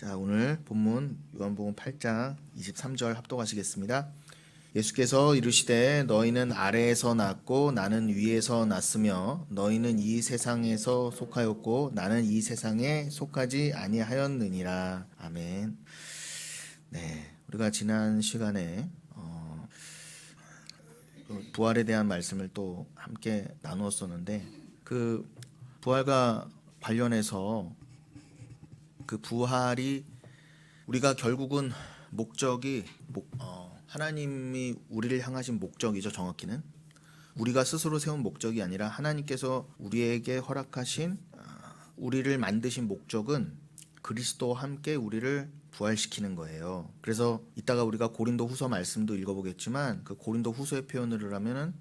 자, 오늘 본문 요한복음 8장 23절 합독하시겠습니다. 예수께서 이르시되 너희는 아래에서 났고 나는 위에서 났으며 너희는 이 세상에서 속하였고 나는 이 세상에 속하지 아니하였느니라. 아멘. 네, 우리가 지난 시간에 부활에 대한 말씀을 또 함께 나누었었는데 그 부활과 관련해서 그 부활이 우리가 결국은 목적이 하나님이 우리를 향하신 목적이죠. 정확히는 우리가 스스로 세운 목적이 아니라 하나님께서 우리에게 허락하신 우리를 만드신 목적은 그리스도와 함께 우리를 부활시키는 거예요. 그래서 이따가 우리가 고린도 후서 말씀도 읽어보겠지만 그 고린도 후서의 표현을 하면은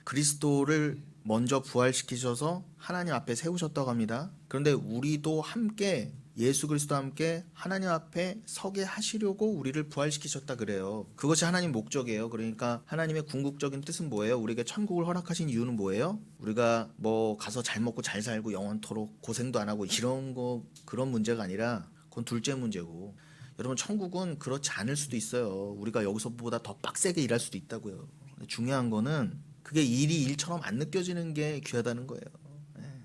그리스도를 먼저 부활시키셔서 하나님 앞에 세우셨다고 합니다. 그런데 우리도 함께 예수 그리스도와 함께 하나님 앞에 서게 하시려고 우리를 부활시키셨다 그래요. 그것이 하나님 목적이에요. 그러니까 하나님의 궁극적인 뜻은 뭐예요? 우리에게 천국을 허락하신 이유는 뭐예요? 우리가 뭐 가서 잘 먹고 잘 살고 영원토록 고생도 안 하고 이런 거 그런 문제가 아니라 그건 둘째 문제고, 여러분 천국은 그렇지 않을 수도 있어요. 우리가 여기서보다 더 빡세게 일할 수도 있다고요. 중요한 거는 그게 일이 일처럼 안 느껴지는 게 귀하다는 거예요.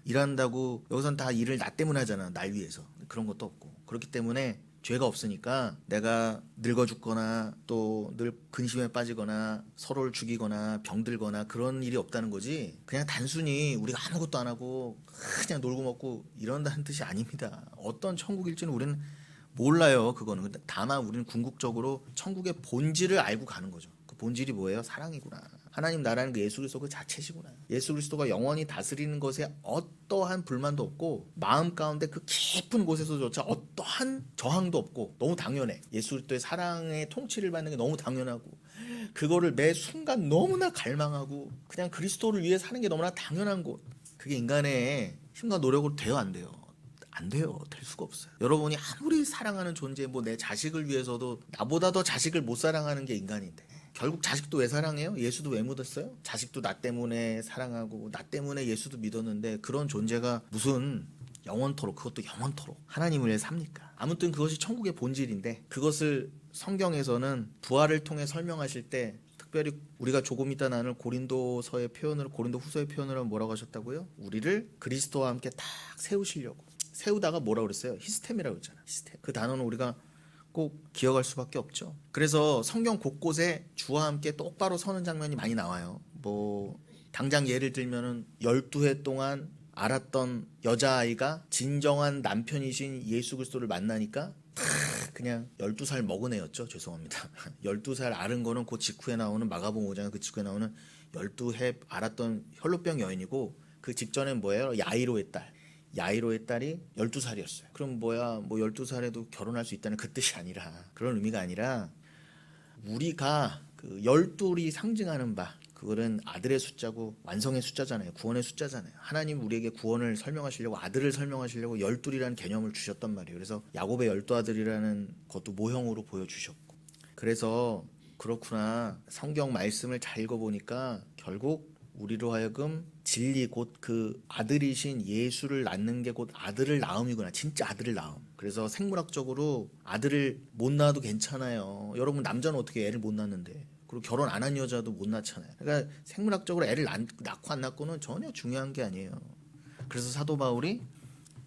일한다고 여기선 다 일을 나 때문에 하잖아. 날 위해서. 그런 것도 없고. 그렇기 때문에 죄가 없으니까 내가 늙어 죽거나 또 늘 근심에 빠지거나 서로를 죽이거나 병들거나 그런 일이 없다는 거지, 그냥 단순히 우리가 아무것도 안 하고 그냥 놀고 먹고 이런다는 뜻이 아닙니다. 어떤 천국일지는 우리는 몰라요. 그거는. 근데 다만 우리는 궁극적으로 천국의 본질을 알고 가는 거죠. 그 본질이 뭐예요? 사랑이구나. 하나님 나라는 그 예수 그리스도 그 자체시구나. 예수 그리스도가 영원히 다스리는 것에 어떠한 불만도 없고 마음 가운데 그 깊은 곳에서조차 어떠한 저항도 없고 너무 당연해. 예수 그리스도의 사랑의 통치를 받는 게 너무 당연하고 그거를 매 순간 너무나 갈망하고 그냥 그리스도를 위해 사는 게 너무나 당연한 곳. 그게 인간의 힘과 노력으로 돼요, 안 돼요? 안 돼요. 될 수가 없어요. 여러분이 아무리 사랑하는 존재, 뭐 내 자식을 위해서도 나보다 더 자식을 못 사랑하는 게 인간인데 결국 자식도 왜 사랑해요? 예수도 왜 믿었어요? 자식도 나 때문에 사랑하고 나 때문에 예수도 믿었는데 그런 존재가 무슨 영원토록, 그것도 영원토록 하나님을 위해 삽니까? 아무튼 그것이 천국의 본질인데 그것을 성경에서는 부활을 통해 설명하실 때 특별히 우리가 조금 이따 나눌 고린도서의 표현으로, 고린도 후서의 표현으로 뭐라고 하셨다고요? 우리를 그리스도와 함께 딱 세우시려고. 세우다가 뭐라고 그랬어요? 히스템이라고 했잖아요. 히스템. 그 단어는 우리가 꼭 기억할 수밖에 없죠. 그래서 성경 곳곳에 주와 함께 똑바로 서는 장면이 많이 나와요. 뭐 당장 예를 들면은 12해 동안 알았던 여자아이가 진정한 남편이신 예수 그리스도를 만나니까 그냥 12살 먹은 애였죠. 죄송합니다. 12살 앓은 거는 그 직후에 나오는 마가복음 5장 그 직후에 나오는 12해 앓았던 혈루병 여인이고, 그 직전엔 뭐예요? 야이로의 딸. 야이로의 딸이 12살이었어요. 그럼 뭐야, 뭐 12살에도 결혼할 수 있다는 그 뜻이 아니라, 그런 의미가 아니라 우리가 그 12이 상징하는 바, 그거는 아들의 숫자고 완성의 숫자잖아요. 구원의 숫자잖아요. 하나님 우리에게 구원을 설명하시려고, 아들을 설명하시려고 12이라는 개념을 주셨단 말이에요. 그래서 야곱의 12아들이라는 것도 모형으로 보여주셨고, 그래서 그렇구나, 성경 말씀을 잘 읽어보니까 결국 우리로 하여금 진리, 곧 그 아들이신 예수를 낳는 게 곧 아들을 낳음이구나. 진짜 아들을 낳음. 그래서 생물학적으로 아들을 못 낳아도 괜찮아요. 여러분 남자는 어떻게 애를 못 낳는데, 그리고 결혼 안 한 여자도 못 낳잖아요. 그러니까 생물학적으로 애를 낳고 안 낳고는 전혀 중요한 게 아니에요. 그래서 사도 바울이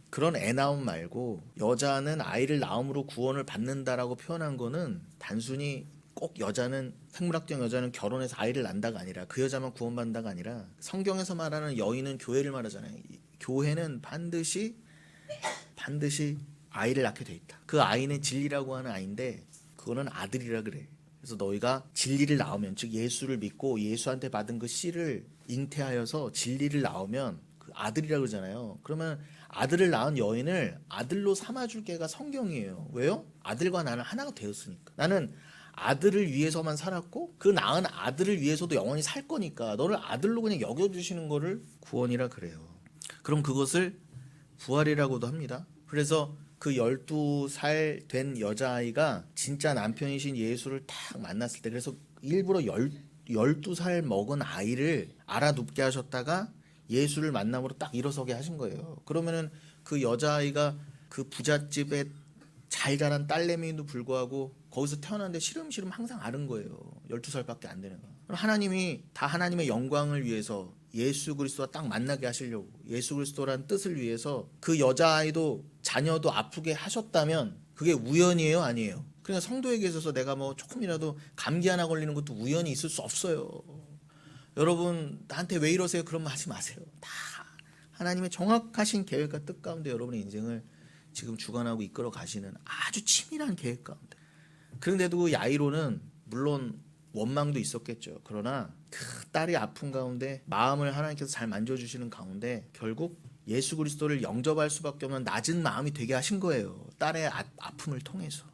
그런 애 낳음 말고 여자는 아이를 낳음으로 구원을 받는다라고 표현한 거는 단순히 꼭 여자는, 생물학적 여자는 결혼해서 아이를 낳는다가 아니라 그 여자만 구원받는다가 아니라 성경에서 말하는 여인은 교회를 말하잖아요. 교회는 반드시 아이를 낳게 돼 있다. 그 아이는 진리라고 하는 아이인데 그거는 아들이라 그래. 그래서 너희가 진리를 낳으면, 즉 예수를 믿고 예수한테 받은 그 씨를 잉태하여서 진리를 낳으면 그 아들이라 그러잖아요. 그러면 아들을 낳은 여인을 아들로 삼아줄 게가 성경이에요. 왜요? 아들과 나는 하나가 되었으니까. 나는 아들을 위해서만 살았고 그 낳은 아들을 위해서도 영원히 살 거니까 너를 아들로 그냥 여겨주시는 거를 구원이라 그래요. 그럼 그것을 부활이라고도 합니다. 그래서 그 12살 된 여자아이가 진짜 남편이신 예수를 딱 만났을 때, 그래서 일부러 12살 먹은 아이를 알아눕게 하셨다가 예수를 만남으로 딱 일어서게 하신 거예요. 그러면은 그 여자아이가 그 부잣집에 잘 자란 딸내미도 불구하고 거기서 태어났는데 시름시름 항상 앓은 거예요. 12살밖에 안 되는 거. 그럼 하나님이 다 하나님의 영광을 위해서 예수 그리스도와 딱 만나게 하시려고 예수 그리스도라는 뜻을 위해서 그 여자아이도 자녀도 아프게 하셨다면 그게 우연이에요? 아니에요? 그러니까 성도에게 있어서 내가 뭐 조금이라도 감기 하나 걸리는 것도 우연이 있을 수 없어요. 여러분 나한테 왜 이러세요? 그런 말 하지 마세요. 다 하나님의 정확하신 계획과 뜻 가운데 여러분의 인생을 지금 주관하고 이끌어 가시는 아주 치밀한 계획 가운데. 그런데도 그 야이로는 물론 원망도 있었겠죠. 그러나 그 딸이 아픈 가운데 마음을 하나님께서 잘 만져주시는 가운데 결국 예수 그리스도를 영접할 수밖에 없는 낮은 마음이 되게 하신 거예요. 딸의 아픔을 통해서.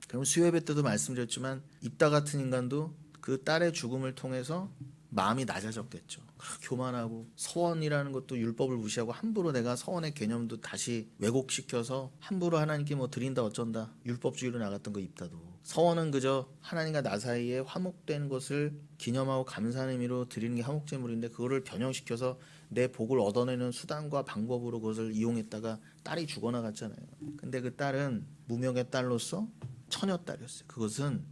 그럼 수요예배 때도 말씀드렸지만 입다 같은 인간도 그 딸의 죽음을 통해서 마음이 낮아졌겠죠. 교만하고 서원이라는 것도 율법을 무시하고 함부로 내가 서원의 개념도 다시 왜곡시켜서 함부로 하나님께 뭐 드린다 어쩐다 율법주의로 나갔던 거 입다도. 서원은 그저 하나님과 나 사이에 화목된 것을 기념하고 감사하는 의미로 드리는 게 화목제물인데 그거를 변형시켜서 내 복을 얻어내는 수단과 방법으로 그것을 이용했다가 딸이 죽어나갔잖아요. 근데 그 딸은 무명의 딸로서 처녀딸이었어요. 그것은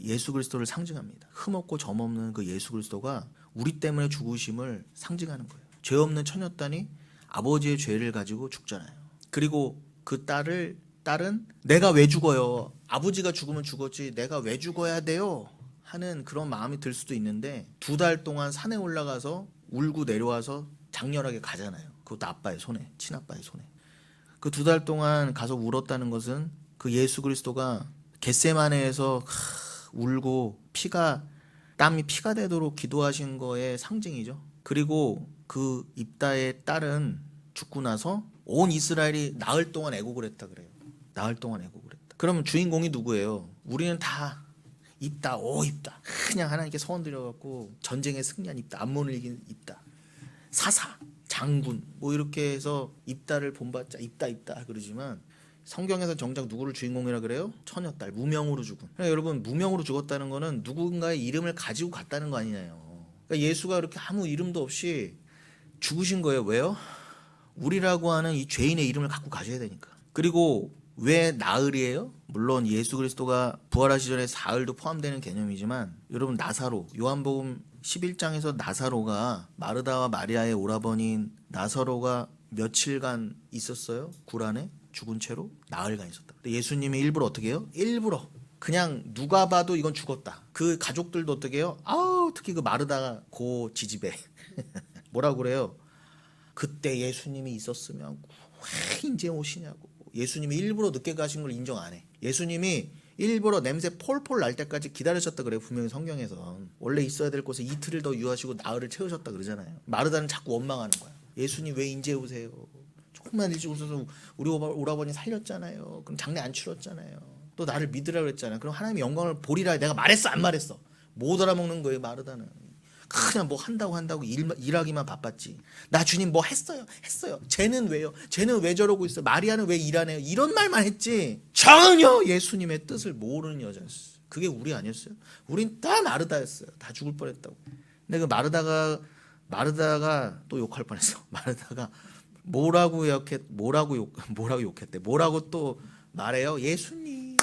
예수 그리스도를 상징합니다. 흠없고 점없는 그 예수 그리스도가 우리 때문에 죽으심을 상징하는 거예요. 죄 없는 처녀딸이 아버지의 죄를 가지고 죽잖아요. 그리고 그 딸은 내가 왜 죽어요? 아버지가 죽으면 죽었지 내가 왜 죽어야 돼요? 하는 그런 마음이 들 수도 있는데 2달 동안 산에 올라가서 울고 내려와서 장렬하게 가잖아요. 그것도 아빠의 손에, 친아빠의 손에. 그 2달 동안 가서 울었다는 것은 그 예수 그리스도가 겟세마네에서 울고 땀이 피가 되도록 기도하신 거의 상징이죠. 그리고 그 입다의 딸은 죽고 나서 온 이스라엘이 나흘 동안 애곡을 했다 그래요. 나흘 동안 애곡을 했다. 그러면 주인공이 누구예요? 우리는 다 입다, 입다. 그냥 하나님께 소원 드려갖고 전쟁에 승리한 입다, 암몬을 이긴 입다, 사사, 장군 뭐 이렇게 해서 입다를 본받자 입다 그러지만 성경에서 정작 누구를 주인공이라 그래요? 처녀딸, 무명으로 죽은. 그러니까 여러분 무명으로 죽었다는 거는 누군가의 이름을 가지고 갔다는 거 아니냐요. 그러니까 예수가 그렇게 아무 이름도 없이 죽으신 거예요. 왜요? 우리라고 하는 이 죄인의 이름을 갖고 가셔야 되니까. 그리고 왜 나흘이에요? 물론 예수 그리스도가 부활하시 전에 사흘도 포함되는 개념이지만 여러분 나사로, 요한복음 11장에서 나사로가 마르다와 마리아의 오라버니인 나사로가 며칠간 있었어요? 굴 안에 죽은 채로 나흘간 있었다. 근데 예수님이 일부러 어떻게 해요? 일부러 그냥 누가 봐도 이건 죽었다. 그 가족들도 어떻게 해요? 특히 그 마르다가 고 지지배 뭐라고 그래요? 그때 예수님이 있었으면 왜 이제 오시냐고. 예수님이 일부러 늦게 가신 걸 인정 안 해. 예수님이 일부러 냄새 폴폴 날 때까지 기다리셨다 그래요. 분명히 성경에선. 원래 있어야 될 곳에 이틀을 더 유하시고 나흘을 채우셨다 그러잖아요. 마르다는 자꾸 원망하는 거야. 예수님 왜 이제 오세요? 조금만 일찍 오셔서 우리 오라버니 살렸잖아요. 그럼 장례 안 치렀잖아요. 또 나를 믿으라 그랬잖아요. 그럼 하나님의 영광을 보리라. 내가 말했어 안 말했어? 못 알아먹는 거예요. 마르다는. 그냥 뭐 한다고 일하기만 바빴지. 나 주님 뭐 했어요. 쟤는 왜요? 쟤는 왜 저러고 있어요? 마리아는 왜 일하네요? 이런 말만 했지 전혀 예수님의 뜻을 모르는 여자였어요. 그게 우리 아니었어요? 우린 다 마르다였어요. 다 죽을 뻔했다고. 근데 그 마르다가 또 욕할 뻔했어. 마르다가 뭐라고 욕했대. 뭐라고 또 말해요? 예수님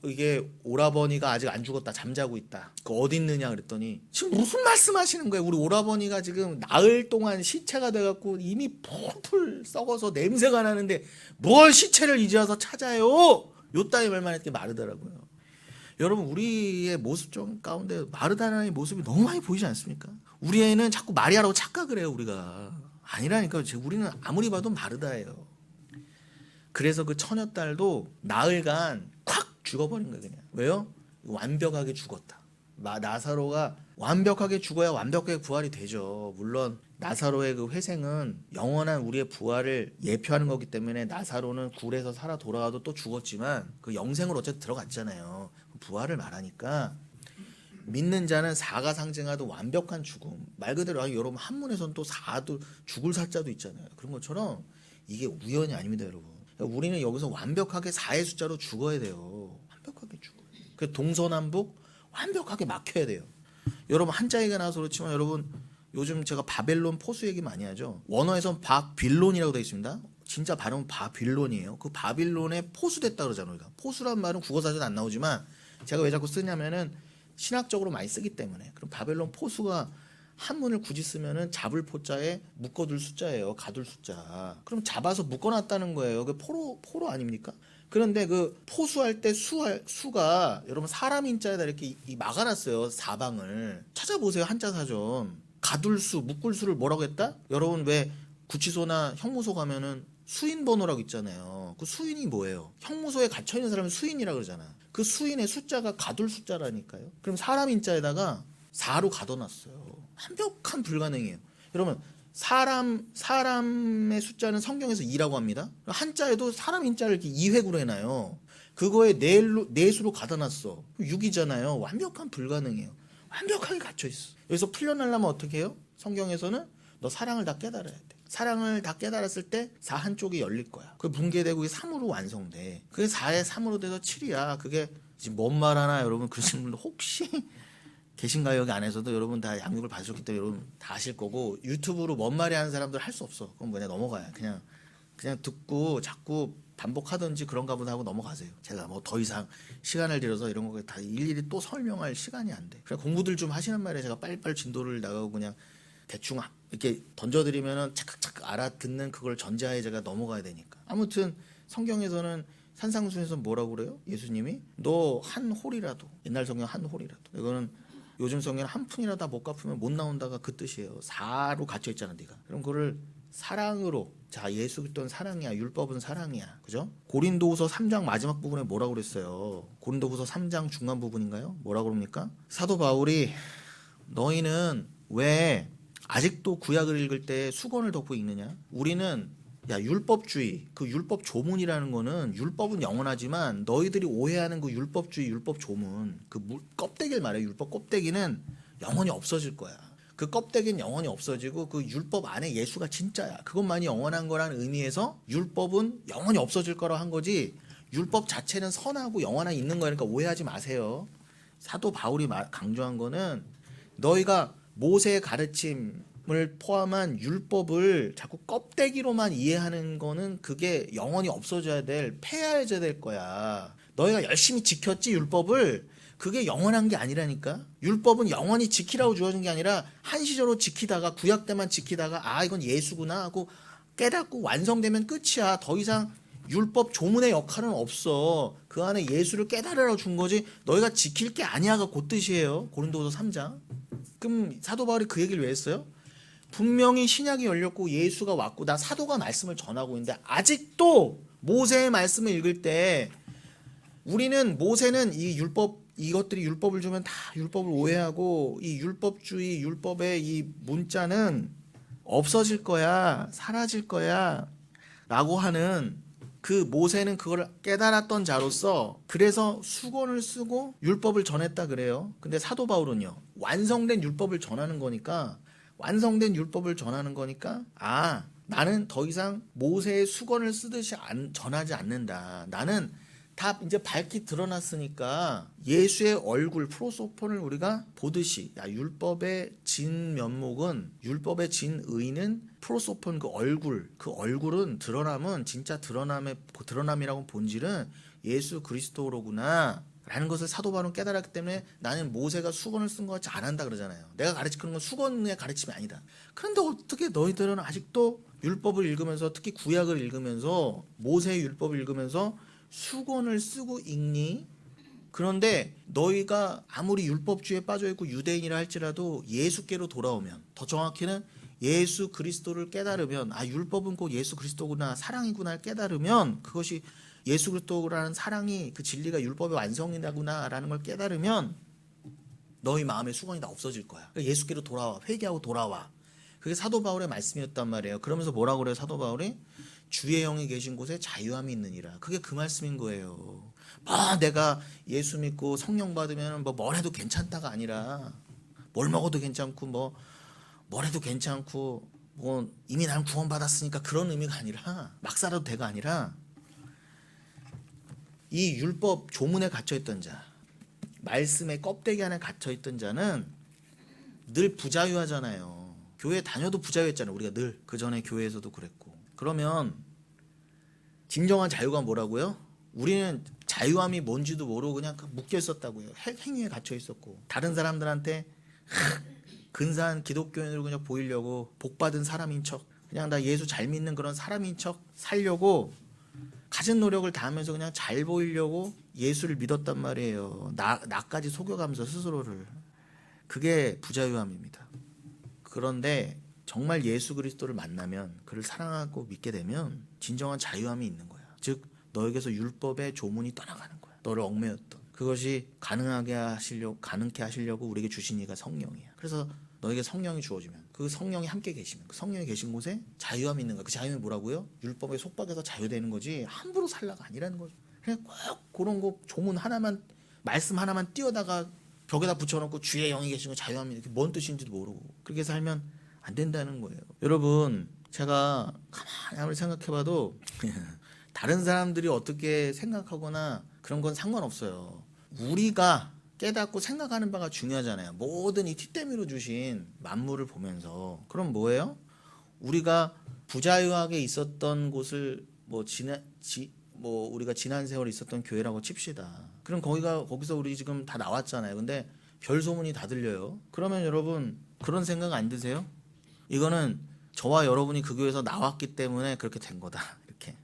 이게 오라버니가 아직 안 죽었다. 잠자고 있다. 그 어디 있느냐 그랬더니 지금 무슨 말씀하시는 거예요? 우리 오라버니가 지금 나흘 동안 시체가 돼갖고 이미 풀풀 썩어서 냄새가 나는데 뭘 시체를 이제 와서 찾아요? 요 따위 말만 했더니 마르다라고요. 여러분 우리의 모습 좀 가운데 마르다라는 모습이 너무 많이 보이지 않습니까? 우리 애는 자꾸 마리아라고 착각을 해요. 우리가 아니라니까요. 우리는 아무리 봐도 마르다예요. 그래서 그 처녀딸도 나흘간 콱 죽어버린 거예요. 그냥. 왜요? 완벽하게 죽었다. 나사로가 완벽하게 죽어야 완벽하게 부활이 되죠. 물론 나사로의 그 회생은 영원한 우리의 부활을 예표하는 거기 때문에 나사로는 굴에서 살아 돌아와도 또 죽었지만 그 영생으로 어쨌든 들어갔잖아요. 부활을 말하니까 믿는 자는 사가 상징하던 완벽한 죽음. 말 그대로 여러분 한문에서는 또 사도 죽을 사자도 있잖아요. 그런 것처럼 이게 우연이 아닙니다, 여러분. 우리는 여기서 완벽하게 4의 숫자로 죽어야 돼요. 완벽하게 죽어요. 그 동서남북 완벽하게 막혀야 돼요. 여러분 한자이가 나와서 그렇지만 여러분 요즘 제가 바벨론 포수 얘기 많이 하죠. 원어에선 박빌론이라고 되어 있습니다. 진짜 발음은 바빌론이에요. 그 바빌론에 포수됐다 그러잖아요. 우리가. 포수란 말은 국어사전에 안 나오지만 제가 왜 자꾸 쓰냐면은 신학적으로 많이 쓰기 때문에. 그럼 바벨론 포수가 한문을 굳이 쓰면은 잡을 포자에 묶어둘 숫자예요. 가둘 숫자. 그럼 잡아서 묶어놨다는 거예요. 그 포로 아닙니까? 그런데 그 포수할 때 수가 여러분 사람 인자에다 이렇게 막아놨어요. 사방을. 찾아보세요. 한자 사전. 가둘 수, 묶을 수를 뭐라고 했다? 여러분 왜 구치소나 형무소 가면은 수인 번호라고 있잖아요. 그 수인이 뭐예요? 형무소에 갇혀있는 사람은 수인이라 그러잖아. 그 수인의 숫자가 가둘 숫자라니까요. 그럼 사람 인자에다가 4로 가둬놨어요. 완벽한 불가능이에요. 여러분 사람의 숫자는 성경에서 2라고 합니다. 한자에도 사람 인자를 이렇게 2획으로 해놔요. 그거에 내수로 가둬놨어. 6이잖아요. 완벽한 불가능해요. 완벽하게 갇혀있어. 여기서 풀려나려면 어떻게 해요? 성경에서는 너 사랑을 다 깨달아야 돼. 사랑을 다 깨달았을 때 4 한쪽이 열릴 거야. 그게 붕괴되고 3으로 완성돼. 그게 4에 3으로 돼서 7이야. 그게 지금 뭔 말 하나 여러분 그러시는 분들 혹시 계신가요? 여기 안에서도 여러분 다 양육을 받으셨기 때문에 여러분 다 아실 거고 유튜브로 뭔 말이 하는 사람들 할 수 없어. 그럼 그냥 넘어가요. 그냥 듣고 자꾸 반복하든지 그런가 보다 하고 넘어가세요. 제가 뭐 더 이상 시간을 들여서 이런 거 다 일일이 또 설명할 시간이 안 돼. 그냥 공부들 좀 하시는 말에 제가 빨리빨리 진도를 나가고 그냥 대충 이렇게 던져드리면은 착각착각 알아듣는 그걸 전제하에 제가 넘어가야 되니까. 아무튼 성경에서는 산상수에서 뭐라고 그래요? 예수님이 너 한 홀이라도 옛날 성경 한 홀이라도 이거는 요즘 성경 한 푼이라도 다 못 갚으면 못 나온다가 그 뜻이에요. 4로 갇혀 있잖아 네가. 그럼 그거를 사랑으로 자 예수 그리스도는 사랑이야. 율법은 사랑이야. 그죠? 고린도후서 3장 마지막 부분에 뭐라고 그랬어요? 고린도후서 3장 중간 부분인가요? 뭐라고 그럽니까? 사도 바울이 너희는 왜 아직도 구약을 읽을 때 수건을 덮고 읽느냐? 우리는 야 율법주의 그 율법 조문이라는 거는 율법은 영원하지만 너희들이 오해하는 그 율법주의 율법 조문 그 껍데기를 말해요. 율법 껍데기는 영원히 없어질 거야. 그 껍데기는 영원히 없어지고 그 율법 안에 예수가 진짜야. 그것만이 영원한 거라는 의미에서 율법은 영원히 없어질 거라 한 거지 율법 자체는 선하고 영원한 있는 거니까 오해하지 마세요. 사도 바울이 강조한 거는 너희가 모세의 가르침을 포함한 율법을 자꾸 껍데기로만 이해하는 거는 그게 영원히 없어져야 폐하해져야 될 거야. 너희가 열심히 지켰지 율법을 그게 영원한 게 아니라니까. 율법은 영원히 지키라고 주어진 게 아니라 한시적으로 지키다가 구약 때만 지키다가 아 이건 예수구나 하고 깨닫고 완성되면 끝이야. 더 이상 율법 조문의 역할은 없어. 그 안에 예수를 깨달으라고 준 거지 너희가 지킬 게 아니야가 그 뜻이에요. 고린도후서 3장. 그럼 사도 바울이 그 얘기를 왜 했어요? 분명히 신약이 열렸고 예수가 왔고 나 사도가 말씀을 전하고 있는데 아직도 모세의 말씀을 읽을 때 우리는 모세는 이 율법 이것들이 율법을 주면 다 율법을 오해하고 이 율법주의 율법의 이 문자는 없어질 거야 사라질 거야 라고 하는 그 모세는 그걸 깨달았던 자로서 그래서 수건을 쓰고 율법을 전했다 그래요. 근데 사도 바울은요 완성된 율법을 전하는 거니까 아 나는 더 이상 모세의 수건을 쓰듯이 전하지 않는다. 나는 다 이제 밝히 드러났으니까 예수의 얼굴 프로소폰을 우리가 보듯이 야 율법의 진면목은 율법의 진의는 프로소폰 그 얼굴은 드러남은 진짜 드러남이라고 본질은 예수 그리스도로구나 라는 것을 사도 바울은 깨달았기 때문에 나는 모세가 수건을 쓴 것 같이 안 한다 그러잖아요. 내가 가르치는 건 수건의 가르침이 아니다. 그런데 어떻게 너희들은 아직도 율법을 읽으면서 특히 구약을 읽으면서 모세의 율법을 읽으면서 수건을 쓰고 읽니? 그런데 너희가 아무리 율법주의에 빠져있고 유대인이라 할지라도 예수께로 돌아오면 더 정확히는 예수 그리스도를 깨달으면 아 율법은 곧 예수 그리스도구나 사랑이구나 깨달으면 그것이 예수 그리스도라는 사랑이 그 진리가 율법의 완성이구나 라는 걸 깨달으면 너희 마음의 수건이 다 없어질 거야. 그러니까 예수께로 돌아와 회개하고 돌아와. 그게 사도 바울의 말씀이었단 말이에요. 그러면서 뭐라고 그래요 사도 바울이? 주의 영이 계신 곳에 자유함이 있느니라. 그게 그 말씀인 거예요. 내가 예수 믿고 성령 받으면 뭘 해도 괜찮다가 아니라 뭘 먹어도 괜찮고 뭘 해도 괜찮고 이미 나는 구원 받았으니까 그런 의미가 아니라 막 살아도 돼가 아니라 이 율법 조문에 갇혀있던 자 말씀의 껍데기 안에 갇혀있던 자는 늘 부자유하잖아요. 교회 다녀도 부자유했잖아요. 우리가 늘 그전에 교회에서도 그랬고 그러면 진정한 자유가 뭐라고요? 우리는 자유함이 뭔지도 모르고 그냥 묶여 있었다고요. 행위에 갇혀 있었고 다른 사람들한테 근사한 기독교인으로 그냥 보이려고 복받은 사람인 척, 그냥 나 예수 잘 믿는 그런 사람인 척 살려고 가진 노력을 다하면서 그냥 잘 보이려고 예수를 믿었단 말이에요. 나까지 속여가면서 스스로를. 그게 부자유함입니다. 그런데 정말 예수 그리스도를 만나면, 그를 사랑하고 믿게 되면 진정한 자유함이 있는 거야. 즉 너에게서 율법의 조문이 떠나가는 거야. 너를 얽매였던 그것이 가능케 하시려고 우리에게 주신 이가 성령이야. 그래서 너에게 성령이 주어지면, 그 성령이 함께 계시면, 그 성령이 계신 곳에 자유함이 있는 거야. 그 자유함이 뭐라고요? 율법의 속박에서 자유되는 거지 함부로 살라가 아니라는 거죠. 그냥 꼭 그런 거 조문 하나만, 말씀 하나만 띄어다가 벽에다 붙여놓고 주의 영이 계신 거 자유함이 이렇게 뭔 뜻인지도 모르고 그렇게 살면 안 된다는 거예요. 여러분, 제가 가만히 아무리 생각해봐도 다른 사람들이 어떻게 생각하거나 그런 건 상관없어요. 우리가 깨닫고 생각하는 바가 중요하잖아요. 모든 이 티.대.미로 주신 만물을 보면서. 그럼 뭐예요? 우리가 부자유하게 있었던 곳을 우리가 지난 세월 있었던 교회라고 칩시다. 그럼 거기서 우리 지금 다 나왔잖아요. 근데 별 소문이 다 들려요. 그러면 여러분 그런 생각 안 드세요? 이거는 저와 여러분이 그 교회에서 나왔기 때문에 그렇게 된 거다. 이렇게.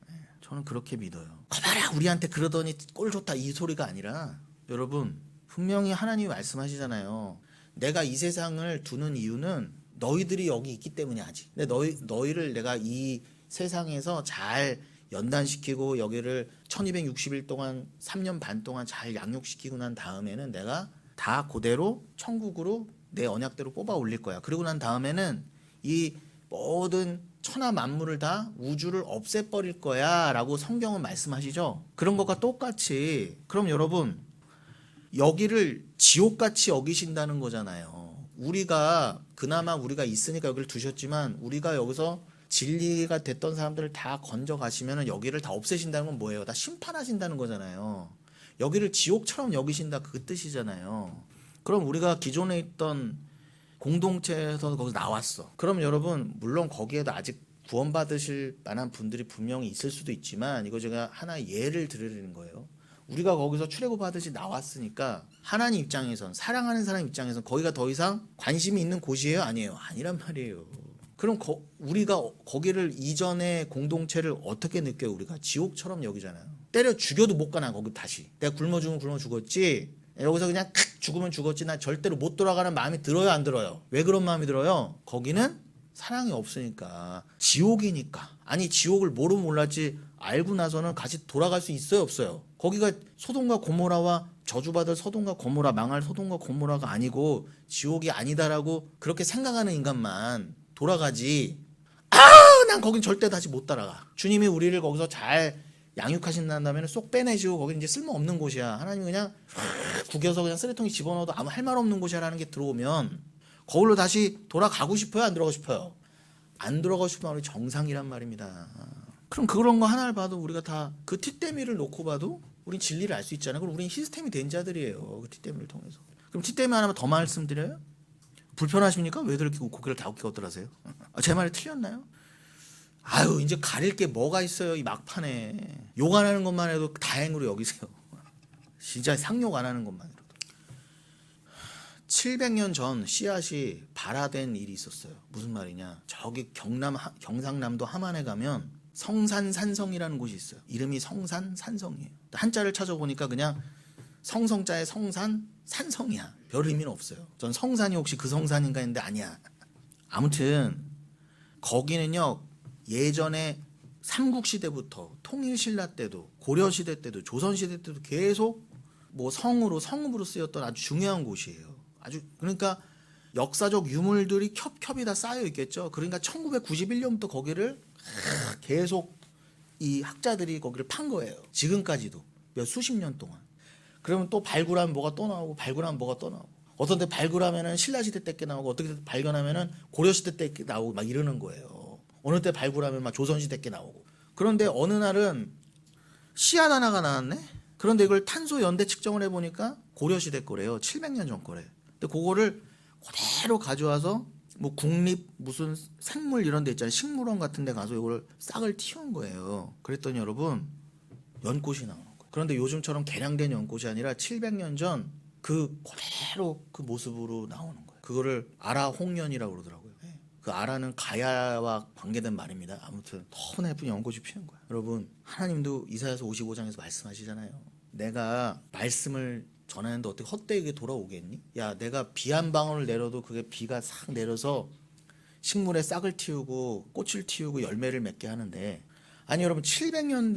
저는 그렇게 믿어요. 거봐라 우리한테 그러더니 꼴 좋다 이 소리가 아니라, 여러분 분명히 하나님이 말씀하시잖아요. 내가 이 세상을 두는 이유는 너희들이 여기 있기 때문이 아직. 근데 너희를 내가 이 세상에서 잘 연단시키고 여기를 1260일 동안 3년 반 동안 잘 양육시키고 난 다음에는 내가 다 그대로 천국으로 내 언약대로 뽑아 올릴 거야. 그리고 난 다음에는 이 모든 천하 만물을 다 우주를 없애버릴 거야 라고 성경은 말씀하시죠. 그런 것과 똑같이 그럼 여러분 여기를 지옥같이 여기신다는 거잖아요. 그나마 우리가 있으니까 여기를 두셨지만, 우리가 여기서 진리가 됐던 사람들을 다 건져 가시면 여기를 다 없애신다는 건 뭐예요? 다 심판하신다는 거잖아요. 여기를 지옥처럼 여기신다, 그 뜻이잖아요. 그럼 우리가 기존에 있던 공동체에서 거기서 나왔어. 그럼 여러분 물론 거기에도 아직 구원받으실 만한 분들이 분명히 있을 수도 있지만, 이거 제가 하나 예를 들으려는 거예요. 우리가 거기서 출애굽하듯이 나왔으니까 하나님 입장에선, 사랑하는 사람 입장에선 거기가 더 이상 관심이 있는 곳이에요? 아니에요? 아니란 말이에요. 그럼 우리가 거기를, 이전의 공동체를 어떻게 느껴요? 우리가 지옥처럼 여기잖아요. 때려 죽여도 못 가나 거기 다시. 내가 굶어 죽었지. 여기서 그냥 죽으면 죽었지. 나 절대로 못 돌아가는 마음이 들어요, 안 들어요? 왜 그런 마음이 들어요? 거기는 사랑이 없으니까, 지옥이니까. 아니 지옥을 모르면 몰랐지 알고 나서는 다시 돌아갈 수 있어요, 없어요? 거기가 소돔과 고모라와 저주받을 소돔과 고모라, 망할 소돔과 고모라가 아니고 지옥이 아니다라고 그렇게 생각하는 인간만 돌아가지. 난 거긴 절대 다시 못 따라가. 주님이 우리를 거기서 잘 양육하신다면 쏙 빼내시고 거기 이제 쓸모없는 곳이야. 하나님이 그냥 구겨서 그냥 쓰레통에 집어넣어도 아무 할 말 없는 곳이라는 게 들어오면 거기로 다시 돌아가고 싶어요, 안 들어가고 싶어요? 안 들어가고 싶으면 우리 정상이란 말입니다. 그럼 그런 거 하나를 봐도 우리가 다 그 티.대.미를 놓고 봐도 우린 진리를 알 수 있잖아요. 그럼 우린 시스템이 된 자들이에요, 그 티.대.미를 통해서. 그럼 티.대.미 하나만 더 말씀드려요? 불편하십니까? 왜 그렇게 고개를 갸웃갸웃하세요? 제 말이 틀렸나요? 아유, 이제 가릴 게 뭐가 있어요, 이 막판에. 욕 안 하는 것만 해도 다행으로 여기세요. 진짜 상욕 안 하는 것만으로도. 700년 전 씨앗이 발화된 일이 있었어요. 무슨 말이냐? 저기 경상남도 함안에 가면 성산산성이라는 곳이 있어요. 이름이 성산산성이에요. 한자를 찾아보니까 그냥 성성자의 성산, 산성이야. 별 의미는 없어요. 전 성산이 혹시 그 성산인가 했는데 아니야. 아무튼 거기는요, 예전에 삼국시대부터 통일신라 때도, 고려시대 때도, 조선시대 때도 계속 뭐 성읍으로 쓰였던 아주 중요한 곳이에요. 아주, 그러니까 역사적 유물들이 겹겹이 다 쌓여 있겠죠. 그러니까 1991년부터 거기를 계속 이 학자들이 거기를 판 거예요. 지금까지도 수십 년 동안. 그러면 또 발굴하면 뭐가 또 나오고, 발굴하면 뭐가 또 나오고, 어떤 때 발굴하면은 신라시대 때 게 나오고, 어떻게 때 발견하면은 고려시대 때 게 나오고 막 이러는 거예요. 어느 때 발굴하면 막 조선시대 게 나오고. 그런데 어느 날은 씨앗 하나가 나왔네. 그런데 이걸 탄소 연대 측정을 해보니까 고려시대 거래요. 700년 전 거래. 근데 그거를 그대로 가져와서 뭐 국립 무슨 생물 이런 데 있잖아요. 식물원 같은 데 가서 이걸 싹을 틔운 거예요. 그랬더니 여러분 연꽃이 나오는 거예요. 그런데 요즘처럼 개량된 연꽃이 아니라 700년 전 그 그대로 그 모습으로 나오는 거예요. 그거를 아라홍련이라고 그러더라고요. 네. 그 아라는 가야와 관계된 말입니다. 아무튼 너무나 예쁜 연꽃이 피는 거예요. 여러분 하나님도 이사야서 55장에서 말씀하시잖아요. 내가 말씀을 전하는데 어떻게 헛되게 돌아오겠니? 야, 내가 비 한 방울을 내려도 그게 비가 싹 내려서 식물에 싹을 틔우고 꽃을 틔우고 열매를 맺게 하는데, 아니 여러분 700년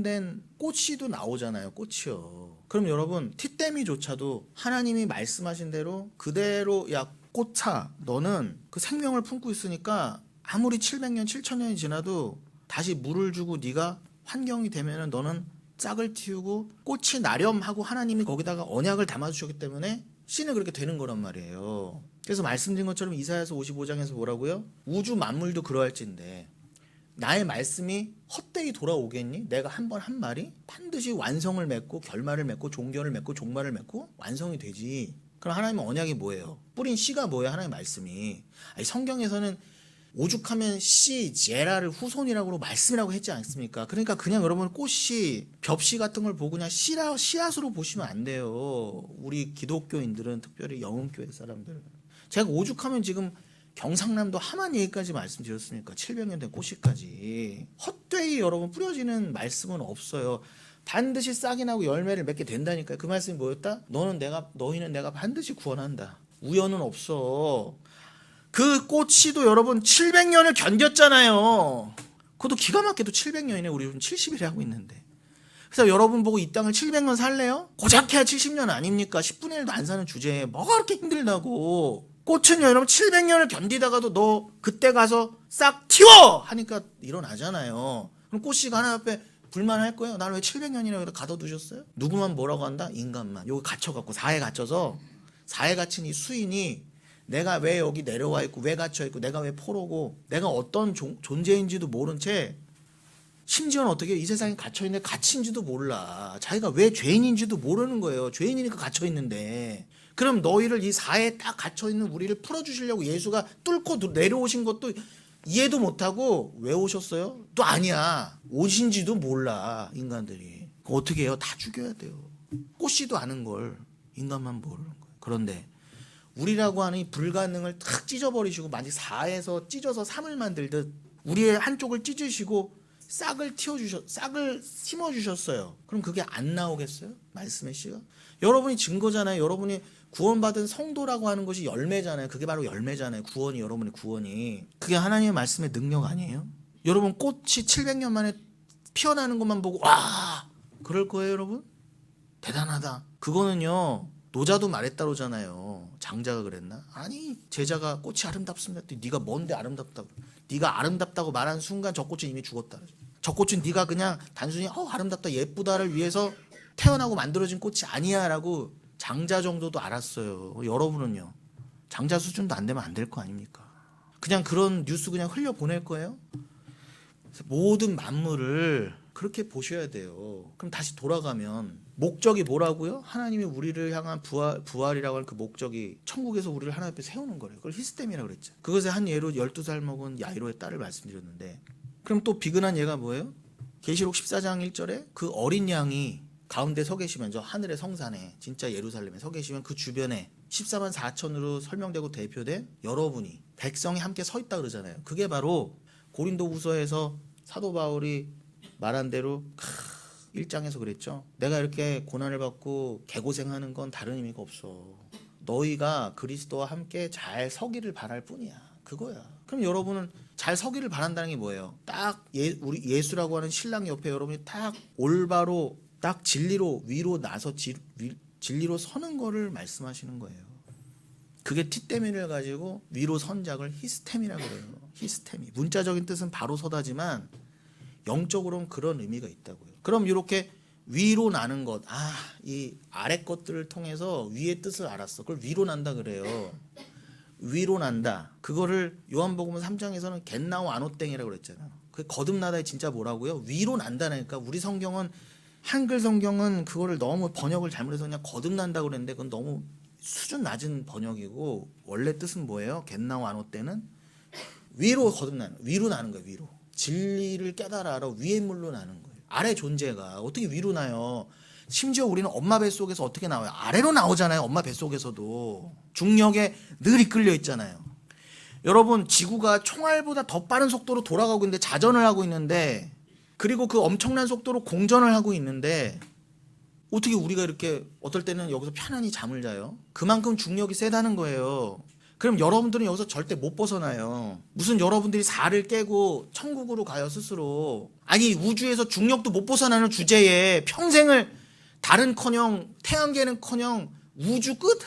된 꽃씨도 나오잖아요. 꽃이요. 그럼 여러분 티떼미조차도 하나님이 말씀하신 대로 그대로, 야 꽃아 너는 그 생명을 품고 있으니까 아무리 700년 7000년이 지나도 다시 물을 주고 네가 환경이 되면은 너는 싹을 틔우고 꽃이 나렴하고 하나님이 거기다가 언약을 담아주셨기 때문에 씨는 그렇게 되는 거란 말이에요. 그래서 말씀드린 것처럼 이사야서 55장에서 뭐라고요? 우주 만물도 그러할진데 나의 말씀이 헛되이 돌아오겠니? 내가 한 번 한 말이 반드시 완성을 맺고 결말을 맺고 종결을 맺고 종말을 맺고 완성이 되지. 그럼 하나님의 언약이 뭐예요? 뿌린 씨가 뭐예요? 하나님의 말씀이. 아니, 성경에서는 오죽하면 씨, 제라를 후손이라고 말씀이라고 했지 않습니까? 그러니까 그냥 여러분 꽃씨, 벽씨 같은 걸 보고 그냥 씨앗으로 보시면 안 돼요. 우리 기독교인들은, 특별히 영흥교회 사람들. 제가 오죽하면 지금 경상남도 함안 얘기까지 말씀드렸으니까 700년 된 꽃씨까지 헛되이 여러분 뿌려지는 말씀은 없어요. 반드시 싹이 나고 열매를 맺게 된다니까요. 그 말씀이 뭐였다? 너희는 내가 반드시 구원한다. 우연은 없어. 그 꽃씨도 여러분 700년을 견뎠잖아요. 그것도 기가 막히게도 700년이네. 우리 지금 70일에 하고 있는데. 그래서 여러분 보고 이 땅을 700년 살래요? 고작 해야 70년 아닙니까? 10분의 1도 안 사는 주제에 뭐가 그렇게 힘들다고. 꽃은 여러분 700년을 견디다가도 너 그때 가서 싹 틔워! 하니까 일어나잖아요. 그럼 꽃씨가 하나 앞에 불만할 거예요. 나를 왜 700년이나 가둬두셨어요? 누구만 뭐라고 한다? 인간만. 여기 갇혀갖고 사회에 갇혀서 사회에 갇힌 이 수인이 내가 왜 여기 내려와 있고 왜 갇혀 있고 내가 왜 포로고 내가 어떤 존재인지도 모른 채, 심지어는 어떻게 이 세상에 갇혀 있는데 갇힌지도 몰라. 자기가 왜 죄인인지도 모르는 거예요. 죄인이니까 갇혀 있는데. 그럼 너희를 이 사회에 딱 갇혀 있는 우리를 풀어주시려고 예수가 뚫고 내려오신 것도 이해도 못하고 왜 오셨어요? 또 아니야. 오신지도 몰라 인간들이. 어떻게 해요? 다 죽여야 돼요. 꽃씨도 아는 걸 인간만 모르는 거예요. 그런데 우리라고 하는 이 불가능을 탁 찢어버리시고 마치 4에서 찢어서 3을 만들듯 우리의 한쪽을 찢으시고 싹을 심어주셨어요. 그럼 그게 안 나오겠어요? 말씀의 씨가? 여러분이 증거잖아요. 여러분이 구원받은 성도라고 하는 것이 열매잖아요. 그게 바로 열매잖아요. 구원이, 여러분의 구원이. 그게 하나님의 말씀의 능력 아니에요? 여러분 꽃이 700년 만에 피어나는 것만 보고 와 그럴 거예요 여러분? 대단하다. 그거는요 노자도 말했다 그러잖아요. 장자가 그랬나? 아니 제자가 꽃이 아름답습니다. 네가 뭔데 아름답다고. 네가 아름답다고 말한 순간 저 꽃은 이미 죽었다. 저 꽃은 네가 그냥 단순히 아름답다 예쁘다를 위해서 태어나고 만들어진 꽃이 아니야 라고 장자 정도도 알았어요. 여러분은요 장자 수준도 안 되면 안 될 거 아닙니까? 그냥 그런 뉴스 그냥 흘려보낼 거예요? 모든 만물을 그렇게 보셔야 돼요. 그럼 다시 돌아가면 목적이 뭐라고요? 하나님이 우리를 향한 부활이라고 하는 그 목적이 천국에서 우리를 하나님 앞에 세우는 거래요. 그걸 히스템이라고 그랬죠. 그것의 한 예로 12살 먹은 야이로의 딸을 말씀드렸는데, 그럼 또 비근한 예가 뭐예요? 계시록 14장 1절에 그 어린 양이 가운데 서 계시면, 저 하늘의 성산에 진짜 예루살렘에 서 계시면 그 주변에 14만 4천으로 설명되고 대표된 여러분이 백성이 함께 서 있다 그러잖아요. 그게 바로 고린도후서에서 사도 바울이 말한 대로 1장에서 그랬죠. 내가 이렇게 고난을 받고 개고생하는 건 다른 의미가 없어. 너희가 그리스도와 함께 잘 서기를 바랄 뿐이야. 그거야. 그럼 여러분은 잘 서기를 바란다는 게 뭐예요? 딱 우리 예수라고 하는 신랑 옆에 여러분이 딱 올바로 딱 진리로 위로 나서 진리로 서는 거를 말씀하시는 거예요. 그게 티떼미를 가지고 위로 선작을 히스템이라고 그래요. 히스템이. 문자적인 뜻은 바로 서다지만 영적으로는 그런 의미가 있다고요. 그럼 이렇게 위로 나는 것, 이 아래 것들을 통해서 위의 뜻을 알았어. 그걸 위로 난다 그래요. 위로 난다. 그거를 요한복음 3장에서는 겟나우 아노땡이라고 그랬잖아요. 그 거듭나다에 진짜 뭐라고요? 위로 난다니까. 우리 성경은 한글 성경은 그거를 너무 번역을 잘못해서 그냥 거듭난다고 그랬는데 그건 너무 수준 낮은 번역이고 원래 뜻은 뭐예요? 겟나우 아노 때는 위로 거듭나는, 위로 나는 거예요. 위로. 진리를 깨달아라 위의 물로 나는 거예요. 아래 존재가 어떻게 위로 나요? 심지어 우리는 엄마 뱃속에서 어떻게 나와요? 아래로 나오잖아요. 엄마 뱃속에서도 중력에 늘 이끌려 있잖아요. 여러분, 지구가 총알보다 더 빠른 속도로 돌아가고 있는데, 자전을 하고 있는데, 그리고 그 엄청난 속도로 공전을 하고 있는데, 어떻게 우리가 이렇게 어떨 때는 여기서 편안히 잠을 자요? 그만큼 중력이 세다는 거예요. 그럼 여러분들은 여기서 절대 못 벗어나요. 무슨 여러분들이 살을 깨고 천국으로 가요 스스로. 아니, 우주에서 중력도 못 벗어나는 주제에 평생을 달은커녕 태양계는커녕 우주 끝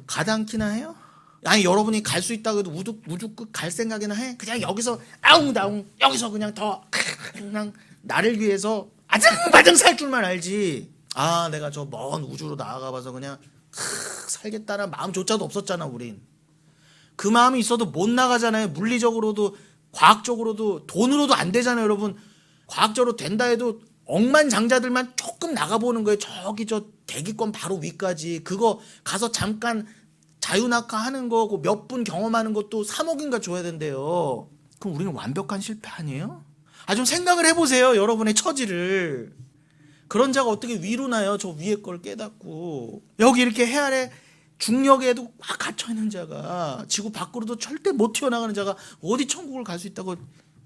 가당키나 해요? 아니, 여러분이 갈 수 있다고 해도 우주 끝 갈 생각이나 해? 그냥 여기서 아웅다웅 여기서 그냥 더 그냥 나를 위해서 아등바등 살 줄만 알지. 아, 내가 저 먼 우주로 나아가봐서 그냥 살겠다는 마음조차도 없었잖아. 우린 그 마음이 있어도 못 나가잖아요. 물리적으로도 과학적으로도 돈으로도 안 되잖아요. 여러분, 과학적으로 된다 해도 억만장자들만 조금 나가보는 거예요. 저기 저 대기권 바로 위까지. 그거 가서 잠깐 자유낙하하는 거고 몇 분 경험하는 것도 3억인가 줘야 된대요. 그럼 우리는 완벽한 실패 아니에요? 아, 좀 생각을 해보세요. 여러분의 처지를. 그런 자가 어떻게 위로 나요? 저 위에 걸 깨닫고. 여기 이렇게 해 아래 중력에도 막 갇혀있는 자가, 지구 밖으로도 절대 못 튀어나가는 자가 어디 천국을 갈 수 있다고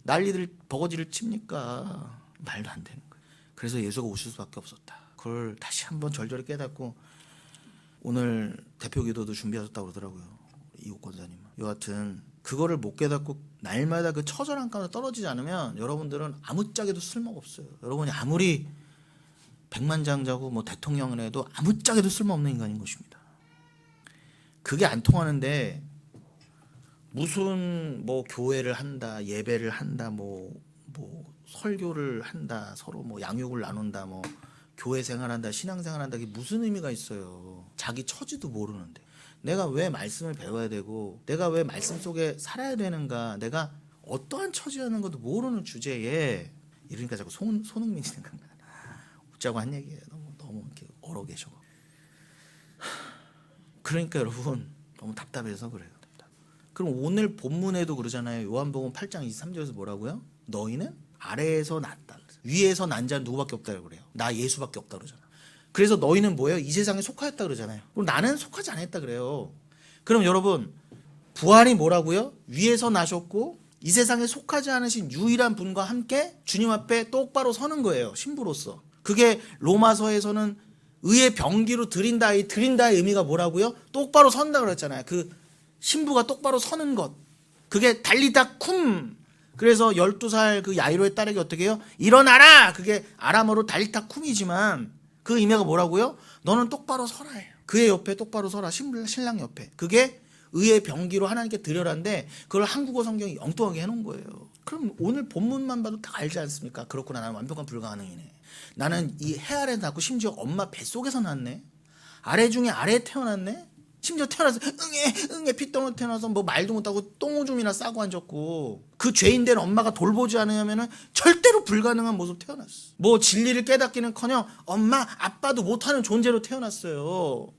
난리들 버거지를 칩니까? 말도 안 되는 거예요. 그래서 예수가 오실 수밖에 없었다. 그걸 다시 한번 절절히 깨닫고, 오늘 대표 기도도 준비하셨다고 그러더라고요. 이옥 권사님. 여하튼 그거를 못 깨닫고 날마다 그 처절한 가운데 떨어지지 않으면 여러분들은 아무짝에도 쓸모가 없어요. 여러분이 아무리 백만장자고 뭐 대통령을 해도 아무짝에도 쓸모없는 인간인 것입니다. 그게 안 통하는데 무슨 뭐 교회를 한다, 예배를 한다, 뭐 설교를 한다, 서로 뭐 양육을 나눈다, 뭐 교회 생활한다, 신앙생활한다, 그게 무슨 의미가 있어요? 자기 처지도 모르는데. 내가 왜 말씀을 배워야 되고, 내가 왜 말씀 속에 살아야 되는가, 내가 어떠한 처지라는 것도 모르는 주제에, 이러니까 자꾸 손흥민이 생각나. 웃자고 한 얘기예요. 너무 이렇게 얼어 계셔. 그러니까 여러분, 너무 답답해서 그래요. 그럼 오늘 본문에도 그러잖아요. 요한복음 8장 23절에서 뭐라고요? 너희는 아래에서 났다. 위에서 난 자는 누구밖에 없다고 그래요. 나 예수밖에 없다 그러잖아. 그래서 너희는 뭐예요? 이 세상에 속하였다 그러잖아요. 그럼 나는 속하지 않았다 그래요. 그럼 여러분, 부활이 뭐라고요? 위에서 나셨고 이 세상에 속하지 않으신 유일한 분과 함께 주님 앞에 똑바로 서는 거예요. 신부로서. 그게 로마서에서는 의의 병기로 드린다의 의미가 뭐라고요? 똑바로 선다 그랬잖아요. 그 신부가 똑바로 서는 것. 그게 달리다 쿰. 그래서 12살 그 야이로의 딸에게 어떻게 해요? 일어나라! 그게 아람어로 달리다 쿰이지만 그 의미가 뭐라고요? 너는 똑바로 서라 해요. 그의 옆에 똑바로 서라. 신랑 옆에. 그게 의의 병기로 하나님께 드려라인데 그걸 한국어 성경이 엉뚱하게 해놓은 거예요. 그럼 오늘 본문만 봐도 다 알지 않습니까? 그렇구나. 나는 완벽한 불가능이네. 나는 이 해 아래 낳고 심지어 엄마 뱃속에서 낳네. 아래 중에 아래에 태어났네. 심지어 태어나서 응애 피똥을 태어나서 뭐 말도 못하고 똥오줌이나 싸고 앉았고, 그 죄인된 엄마가 돌보지 않으면은 절대로 불가능한 모습 태어났어. 뭐 진리를 깨닫기는커녕 엄마 아빠도 못하는 존재로 태어났어요.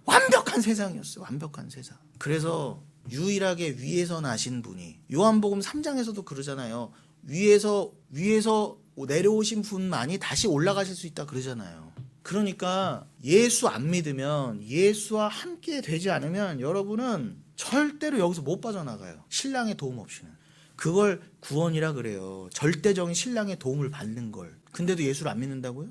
완벽한 세상이었어요. 완벽한 세상. 그래서 유일하게 위에서 나신 분이, 요한복음 3장에서도 그러잖아요. 위에서 내려오신 분만이 다시 올라가실 수 있다 그러잖아요. 그러니까 예수 안 믿으면, 예수와 함께 되지 않으면 여러분은 절대로 여기서 못 빠져나가요. 신랑의 도움 없이는. 그걸 구원이라 그래요. 절대적인 신랑의 도움을 받는 걸. 근데도 예수를 안 믿는다고요?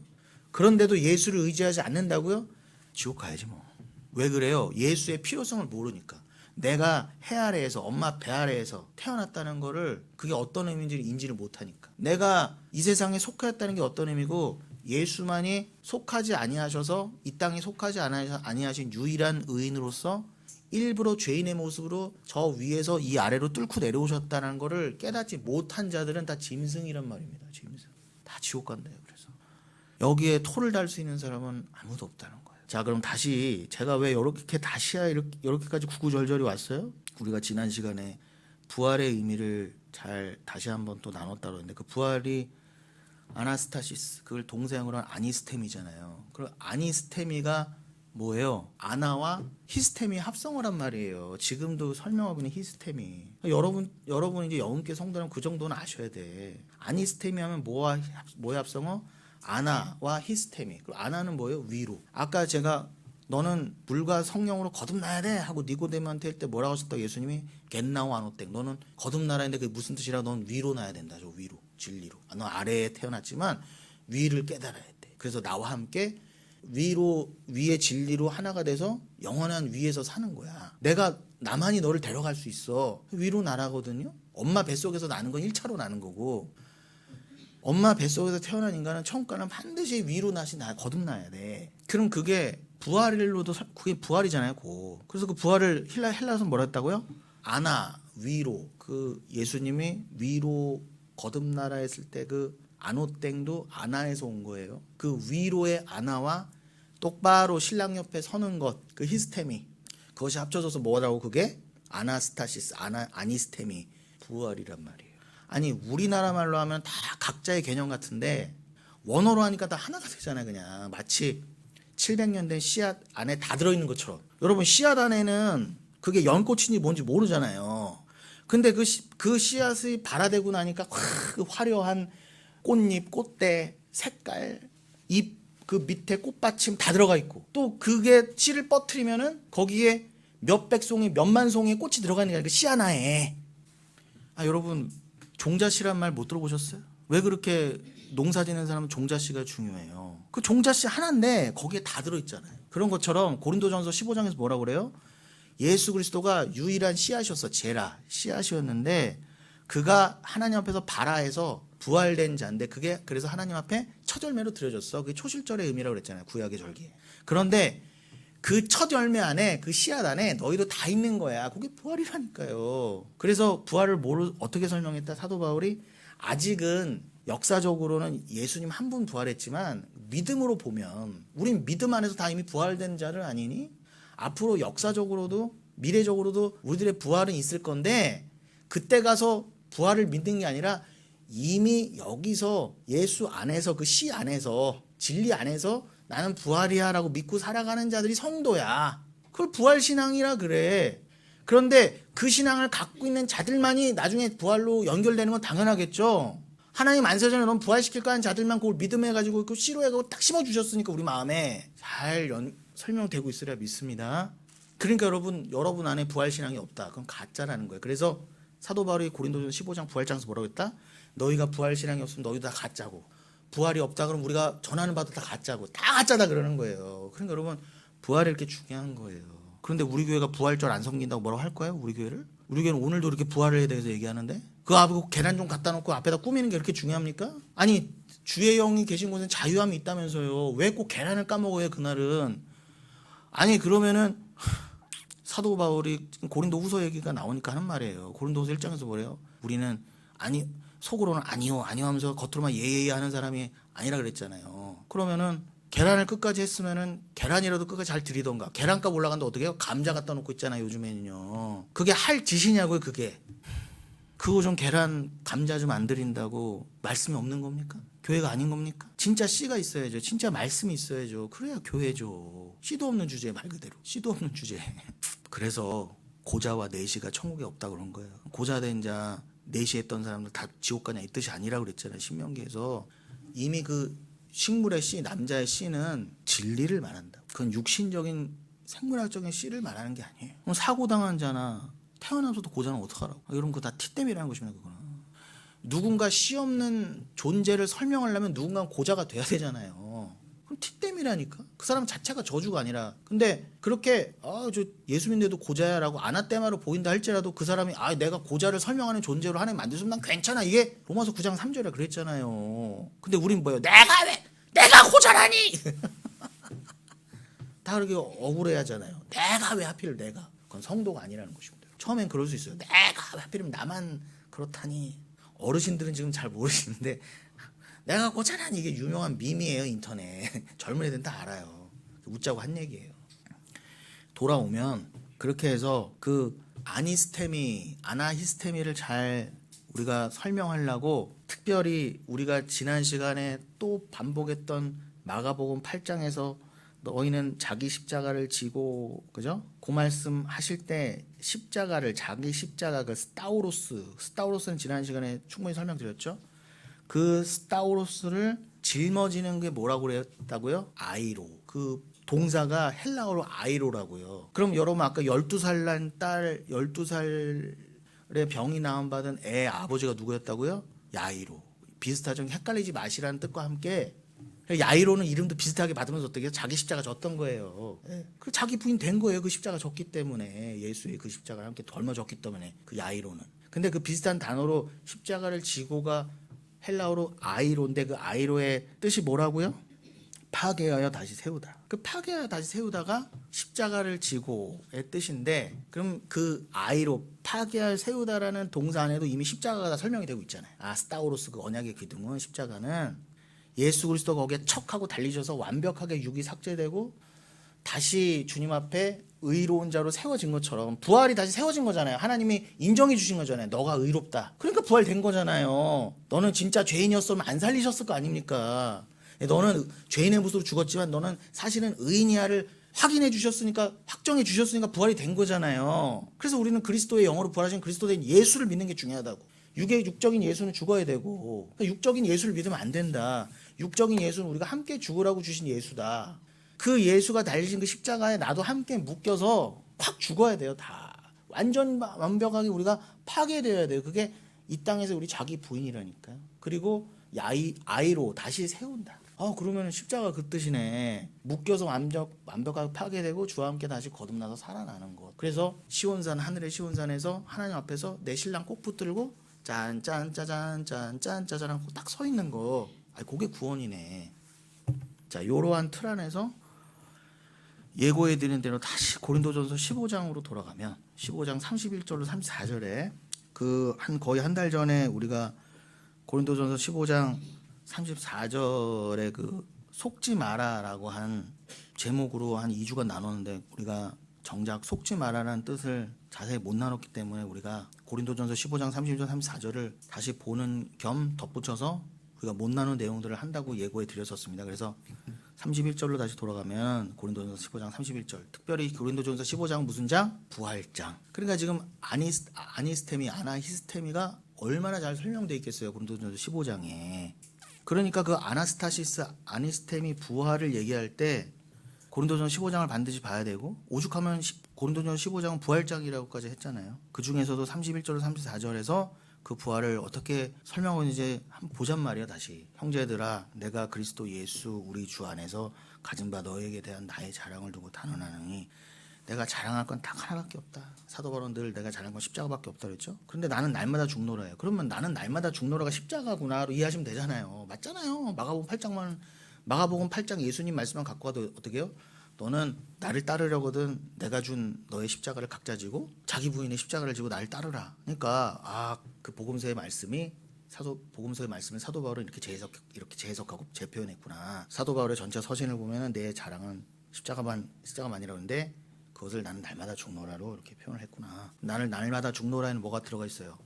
그런데도 예수를 의지하지 않는다고요? 지옥 가야지 뭐. 왜 그래요? 예수의 필요성을 모르니까. 내가 해 아래에서, 엄마 배 아래에서 태어났다는 거를, 그게 어떤 의미인지를 인지를 못하니까. 내가 이 세상에 속하였다는 게 어떤 의미고, 예수만이 속하지 아니하셔서 이 땅에 속하지 아니하신 유일한 의인으로서 일부러 죄인의 모습으로 저 위에서 이 아래로 뚫고 내려오셨다는 거를 깨닫지 못한 자들은 다 짐승이란 말입니다. 짐승. 다 지옥 간대요. 그래서 여기에 토를 달 수 있는 사람은 아무도 없다는 거예요. 자, 그럼 다시 제가 왜 이렇게 다시야 이렇게까지 구구절절이 왔어요? 우리가 지난 시간에 부활의 의미를 잘 다시 한번 또 나눴다고 했는데, 그 부활이 아나스타시스, 그걸 동사형으로 한 아니스테미잖아요. 그럼 아니스테미가 뭐예요? 아나와 히스템이 합성어란 말이에요. 지금도 설명하고 있는 히스템이. 여러분 이제 영음계 성도라면 그 정도는 아셔야 돼. 아니스템이 하면 뭐의 합성어? 아나와 히스템이. 그리고 아나는 뭐예요? 위로. 아까 제가 너는 물과 성령으로 거듭나야 돼 하고 니고데모한테 할 때 뭐라고 하셨다고 예수님이 겟나오 아노땡. 너는 거듭나라 했는데 그게 무슨 뜻이라? 넌 위로 나야 된다. 저 위로. 진리로. 너 아래에 태어났지만 위를 깨달아야 돼. 그래서 나와 함께 위의 진리로 하나가 돼서 영원한 위에서 사는 거야. 나만이 너를 데려갈 수 있어. 위로 나라거든요. 엄마 뱃속에서 나는 건 1차로 나는 거고, 엄마 뱃속에서 태어난 인간은 천국 가면 반드시 위로 거듭나야 돼. 그럼 그게 그게 부활이잖아요. 그래서 그 부활을 헬라서 뭐라 했다고요? 아나, 위로. 그 예수님이 위로 거듭나라 했을 때 그 아노땡도 아나에서 온 거예요. 그 위로의 아나와 똑바로 신랑 옆에 서는 것, 그 히스테미, 그것이 합쳐져서 뭐라고? 그게 아나스타시스, 아니스테미, 부활이란 말이에요. 아니 우리나라 말로 하면 다 각자의 개념 같은데 원어로 하니까 다 하나가 되잖아요. 그냥 마치 700년 된 씨앗 안에 다 들어있는 것처럼. 여러분 씨앗 안에는 그게 연꽃인지 뭔지 모르잖아요. 근데 그 씨앗이 발아되고 나니까 그 화려한 꽃잎, 꽃대, 색깔, 잎, 그 밑에 꽃받침 다 들어가 있고, 또 그게 씨를 뻗트리면은 거기에 몇백 송이, 몇만 송이 꽃이 들어가 있는 게 아니라 씨 하나에. 여러분 종자씨란 말 못 들어보셨어요? 왜 그렇게 농사 짓는 사람은 종자씨가 중요해요? 그 종자씨 하나인데 거기에 다 들어있잖아요. 그런 것처럼 고린도전서 15장에서 뭐라고 그래요? 예수 그리스도가 유일한 씨앗이었어. 제라 씨앗이었는데 그가 하나님 앞에서 발아해서 부활된 자인데 그게 그래서 하나님 앞에 첫 열매로 드려졌어. 그게 초실절의 의미라고 그랬잖아요. 구약의 절기에. 그런데 그 첫 열매 안에 그 씨앗 안에 너희도 다 있는 거야. 그게 부활이라니까요. 그래서 부활을 어떻게 설명했다? 사도 바울이 아직은 역사적으로는 예수님 한 분 부활했지만 믿음으로 보면 우린 믿음 안에서 다 이미 부활된 자를 아니니? 앞으로 역사적으로도 미래적으로도 우리들의 부활은 있을 건데 그때 가서 부활을 믿는 게 아니라 이미 여기서 예수 안에서 그 씨 안에서 진리 안에서 나는 부활이야 라고 믿고 살아가는 자들이 성도야. 그걸 부활신앙이라 그래. 그런데 그 신앙을 갖고 있는 자들만이 나중에 부활로 연결되는 건 당연하겠죠. 하나님 안세전에 넌 부활시킬 거라는 자들만 그걸 믿음해가지고 그 씨로 해가지고 딱 심어주셨으니까 우리 마음에 잘 설명되고 있으리라 믿습니다. 그러니까 여러분 안에 부활신앙이 없다. 그건 가짜라는 거예요. 그래서 사도 바울이 고린도전서 15장 부활장에서 뭐라고 했다? 너희가 부활신앙이 없으면 너희도 다 가짜고, 부활이 없다 그러면 우리가 전하는 바도 다 가짜고, 다 가짜다 그러는 거예요. 그러니까 여러분 부활이 이렇게 중요한 거예요. 그런데 우리 교회가 부활절 안 섬긴다고 뭐라고 할 거예요? 우리 교회를? 우리 교회는 오늘도 이렇게 부활에 대해서 얘기하는데 그 앞에 계란 좀 갖다 놓고 앞에다 꾸미는 게 그렇게 중요합니까? 아니 주의 영이 계신 곳엔 자유함이 있다면서요. 왜 꼭 계란을 까먹어요 그날은? 아니 그러면은 사도 바울이 고린도 후서 얘기가 나오니까 하는 말이에요. 고린도후서 1장에서 뭐래요? 우리는 속으로는 아니요 하면서 겉으로만 예예 하는 사람이 아니라 그랬잖아요. 그러면은 계란을 끝까지 했으면은 계란이라도 끝까지 잘 드리던가. 계란값 올라간다 어떻게 해요? 감자 갖다 놓고 있잖아요 요즘에는요. 그게 할 짓이냐고요 그게. 그거 좀 계란 감자 좀 안 드린다고 말씀이 없는 겁니까? 교회가 아닌 겁니까? 진짜 씨가 있어야죠. 진짜 말씀이 있어야죠. 그래야 교회죠. 씨도 없는 주제 말 그대로. 씨도 없는 주제. 그래서 고자와 내시가 천국에 없다 그런 거예요. 고자 된 자, 내시했던 사람들 다 지옥 가냐 이 뜻이 아니라고 그랬잖아요. 신명기에서. 이미 그 식물의 씨, 남자의 씨는 진리를 말한다. 그건 육신적인 생물학적인 씨를 말하는 게 아니에요. 그럼 사고당한 자나 태어나서도 고자는 어떡하라고. 여러분 그거 다 티땜이라는 것입니다. 그거는. 누군가 씨 없는 존재를 설명하려면 누군가 고자가 돼야 되잖아요. 그럼 티땜이라니까. 그 사람 자체가 저주가 아니라. 근데 그렇게 저 예수 믿는데도 고자야 라고 아나떼마로 보인다 할지라도 그 사람이 내가 고자를 설명하는 존재로 하나님 만드시면 난 괜찮아. 이게 로마서 9장 3절에 그랬잖아요. 근데 우린 뭐예요? 내가 고자라니. 다 그렇게 억울해 하잖아요. 내가 왜 하필 내가. 그건 성도가 아니라는 것입니다. 처음엔 그럴 수 있어요. 내가 왜 하필이면 나만 그렇다니. 어르신들은 지금 잘 모르시는데 내가 고자라니 이게 유명한 밈이에요. 인터넷. 젊은 애들은 다 알아요. 웃자고 한 얘기예요. 돌아오면 그렇게 해서 그 아나히스테미를 잘 우리가 설명하려고 특별히 우리가 지난 시간에 또 반복했던 마가복음 8장에서 너희는 자기 십자가를 지고, 그죠? 그 말씀 하실 때 십자가를, 자기 십자가, 그 스타우로스는 지난 시간에 충분히 설명드렸죠. 그 스타우로스를 жил머지는 게 뭐라고 그랬다고요? 아이로. 그 동사가 헬라어로 아이로라고요. 그럼 여러분 아까 12살 난 딸, 12살의 병이 나음받은 애 아버지가 누구였다고요? 야이로. 비슷하죠. 헷갈리지 마시라는 뜻과 함께 야이로는 이름도 비슷하게 받으면서 어떻게 해요? 자기 십자가 졌던 거예요. 그 자기 부인 된 거예요. 그 십자가 졌기 때문에. 예수의 그 십자가를 함께 덜머졌기 때문에 그 야이로는. 근데 그 비슷한 단어로 십자가를 지고가 헬라어로 아이로인데 그 아이로의 뜻이 뭐라고요? 파괴하여 다시 세우다. 그 파괴하여 다시 세우다가 십자가를 지고의 뜻인데, 그럼 그 아이로 파괴하여 세우다라는 동사 안에도 이미 십자가가 다 설명이 되고 있잖아요. 스타우로스 그 언약의 기둥은 십자가는 예수 그리스도가 거기에 척하고 달리셔서 완벽하게 육이 삭제되고 다시 주님 앞에 의로운 자로 세워진 것처럼 부활이 다시 세워진 거잖아요. 하나님이 인정해 주신 거잖아요. 너가 의롭다. 그러니까 부활된 거잖아요. 너는 진짜 죄인이었으면 안 살리셨을 거 아닙니까? 너는 죄인의 모습으로 죽었지만 너는 사실은 의인이야를 확인해 주셨으니까, 확정해 주셨으니까 부활이 된 거잖아요. 그래서 우리는 그리스도의 영으로 부활하신 그리스도 된 예수를 믿는 게 중요하다고. 육적인 예수는 죽어야 되고, 그러니까 육적인 예수를 믿으면 안 된다. 육적인 예수는 우리가 함께 죽으라고 주신 예수다. 그 예수가 달리신 그 십자가에 나도 함께 묶여서 확 죽어야 돼요. 다 완전 완벽하게 우리가 파괴되어야 돼요. 그게 이 땅에서 우리 자기 부인이라니까요. 그리고 아이로 다시 세운다. 그러면 십자가 그 뜻이네. 묶여서 완벽하게 파괴되고 주와 함께 다시 거듭나서 살아나는 것. 그래서 시온산, 하늘의 시온산에서 하나님 앞에서 내 신랑 꼭 붙들고 짠짠짜잔 하고 딱 서 있는 거. 그게 구원이네. 자, 요러한 틀 안에서 예고해 드린 대로 다시 고린도전서 15장으로 돌아가면 15장 31절로 34절에 거의 한 달 전에 우리가 고린도전서 15장 34절에 그 속지 마라라고 한 제목으로 한 2주간 나눴는데, 우리가 정작 속지 마라라는 뜻을 자세히 못 나눴기 때문에 우리가 고린도전서 15장 31절 34절을 다시 보는 겸 덧붙여서 우리가 못 나눈 내용들을 한다고 예고해 드렸었습니다. 그래서 31절로 다시 돌아가면 고린도전서 15장 31절, 특별히 고린도전서 15장 무슨 장? 부활장. 그러니까 지금 아나히스테미가 얼마나 잘 설명되어 있겠어요, 고린도전서 15장에. 그러니까 그 아니스테미 부활을 얘기할 때 고린도전서 15장을 반드시 봐야 되고, 오죽하면 고린도전서 15장은 부활장이라고까지 했잖아요. 그 중에서도 31절로 34절에서 그 부활을 어떻게 설명하는지 한번 보잔 말이야. 다시 형제들아, 내가 그리스도 예수 우리 주 안에서 가진 바 너에게 대한 나의 자랑을 두고 단언하노니 내가 자랑할 건 딱 하나밖에 없다. 사도 바울은 늘 내가 자랑할 건 십자가밖에 없다 그랬죠. 그런데 나는 날마다 죽노라예요. 그러면 나는 날마다 죽노라가 십자가구나로 이해하시면 되잖아요. 맞잖아요. 마가복음 8장 예수님 말씀만 갖고 와도 어떻게 해요? 너는 나를 따르려거든 내가 준 너의 십자가를 각자 지고 자기 부인의 십자가를 지고 나를 따르라. 그러니까 그 복음서의 말씀을 사도 바울은 이렇게 재해석하고 재표현했구나. 사도 바울의 전체 서신을 보면 내 자랑은 십자가만이라고 하는데 그것을 나는 날마다 죽노라로 이렇게 표현을 했구나. 나는 날마다 죽노라에는 뭐가 들어가 있어요?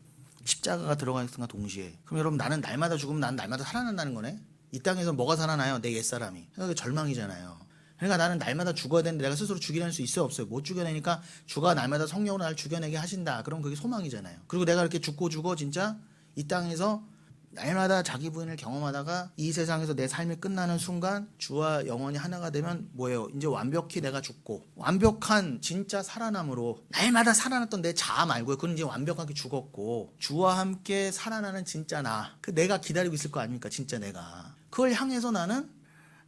십자가가 들어가 있으니까 동시에. 그럼 여러분, 나는 날마다 죽으면 나는 날마다 살아난다는 거네. 이 땅에서 뭐가 살아나요? 내 옛사람이. 그러니까 절망이잖아요. 그러니까 나는 날마다 죽어야 되는데 내가 스스로 죽이려는 수 있어요, 없어요? 못 죽여내니까 주가 날마다 성령으로 나를 죽여내게 하신다. 그럼 그게 소망이잖아요. 그리고 내가 이렇게 죽고 진짜 이 땅에서 날마다 자기 부인을 경험하다가 이 세상에서 내 삶이 끝나는 순간 주와 영원히 하나가 되면 뭐예요? 이제 완벽히 내가 죽고 완벽한 진짜 살아남으로 날마다 살아났던 내 자아 말고요. 그건 이제 완벽하게 죽었고 주와 함께 살아나는 진짜 그 내가 기다리고 있을 거 아닙니까? 진짜 내가. 그걸 향해서 나는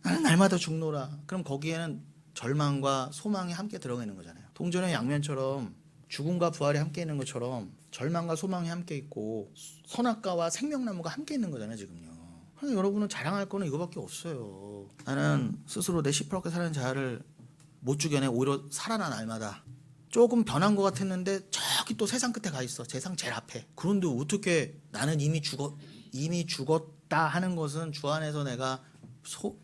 날마다 죽노라. 그럼 거기에는 절망과 소망이 함께 들어가 있는 거잖아요. 동전의 양면처럼 죽음과 부활이 함께 있는 것처럼 절망과 소망이 함께 있고 선악과와 생명나무가 함께 있는 거잖아요, 지금요. 그래서 여러분은 자랑할 거는 이거밖에 없어요. 나는 스스로 내 시퍼렇게 사는 자아를 못 죽여내. 오히려 살아나 날마다. 조금 변한 것 같았는데 저기 또 세상 끝에 가 있어. 세상 제일 앞에. 그런데 어떻게 나는 이미 죽었다 하는 것은 주 안에서 내가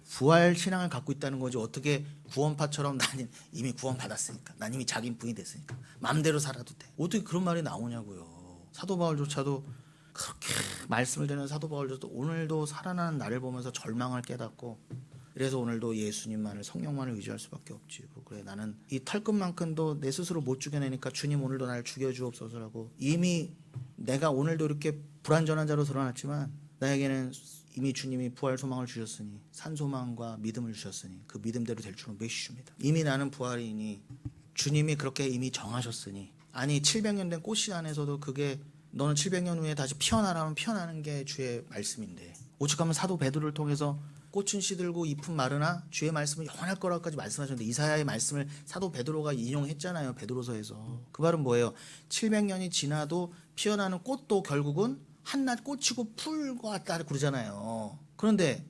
부활 신앙을 갖고 있다는 거지. 어떻게 구원파처럼 나는 이미 구원 받았으니까, 난 이미 자기 부인이 됐으니까 마음대로 살아도 돼. 어떻게 그런 말이 나오냐고요. 사도 바울조차도 그렇게 말씀을 드리는 사도 바울조차도 오늘도 살아나는 나를 보면서 절망을 깨닫고 그래서 오늘도 예수님만을 성령만을 의지할 수밖에 없지. 그래 나는 이 털끝만큼도 내 스스로 못 죽여내니까 주님 오늘도 나를 죽여주옵소서라고. 이미 내가 오늘도 이렇게 불완전한 자로 드러났지만 나에게는 이미 주님이 부활 소망을 주셨으니 산소망과 믿음을 주셨으니 그 믿음대로 될 줄은 메시줍니다. 이미 나는 부활이니 주님이 그렇게 이미 정하셨으니. 아니 700년 된 꽃씨 안에서도 그게 너는 700년 후에 다시 피어나라면 피어나는 게 주의 말씀인데, 오죽하면 사도 베드로를 통해서 꽃은 시들고 잎은 마르나 주의 말씀은 영원할 거라고까지 말씀하셨는데, 이사야의 말씀을 사도 베드로가 인용했잖아요. 베드로서에서. 그 말은 뭐예요? 700년이 지나도 피어나는 꽃도 결국은 한낱 꽃이고 풀과 같다 그러잖아요. 그런데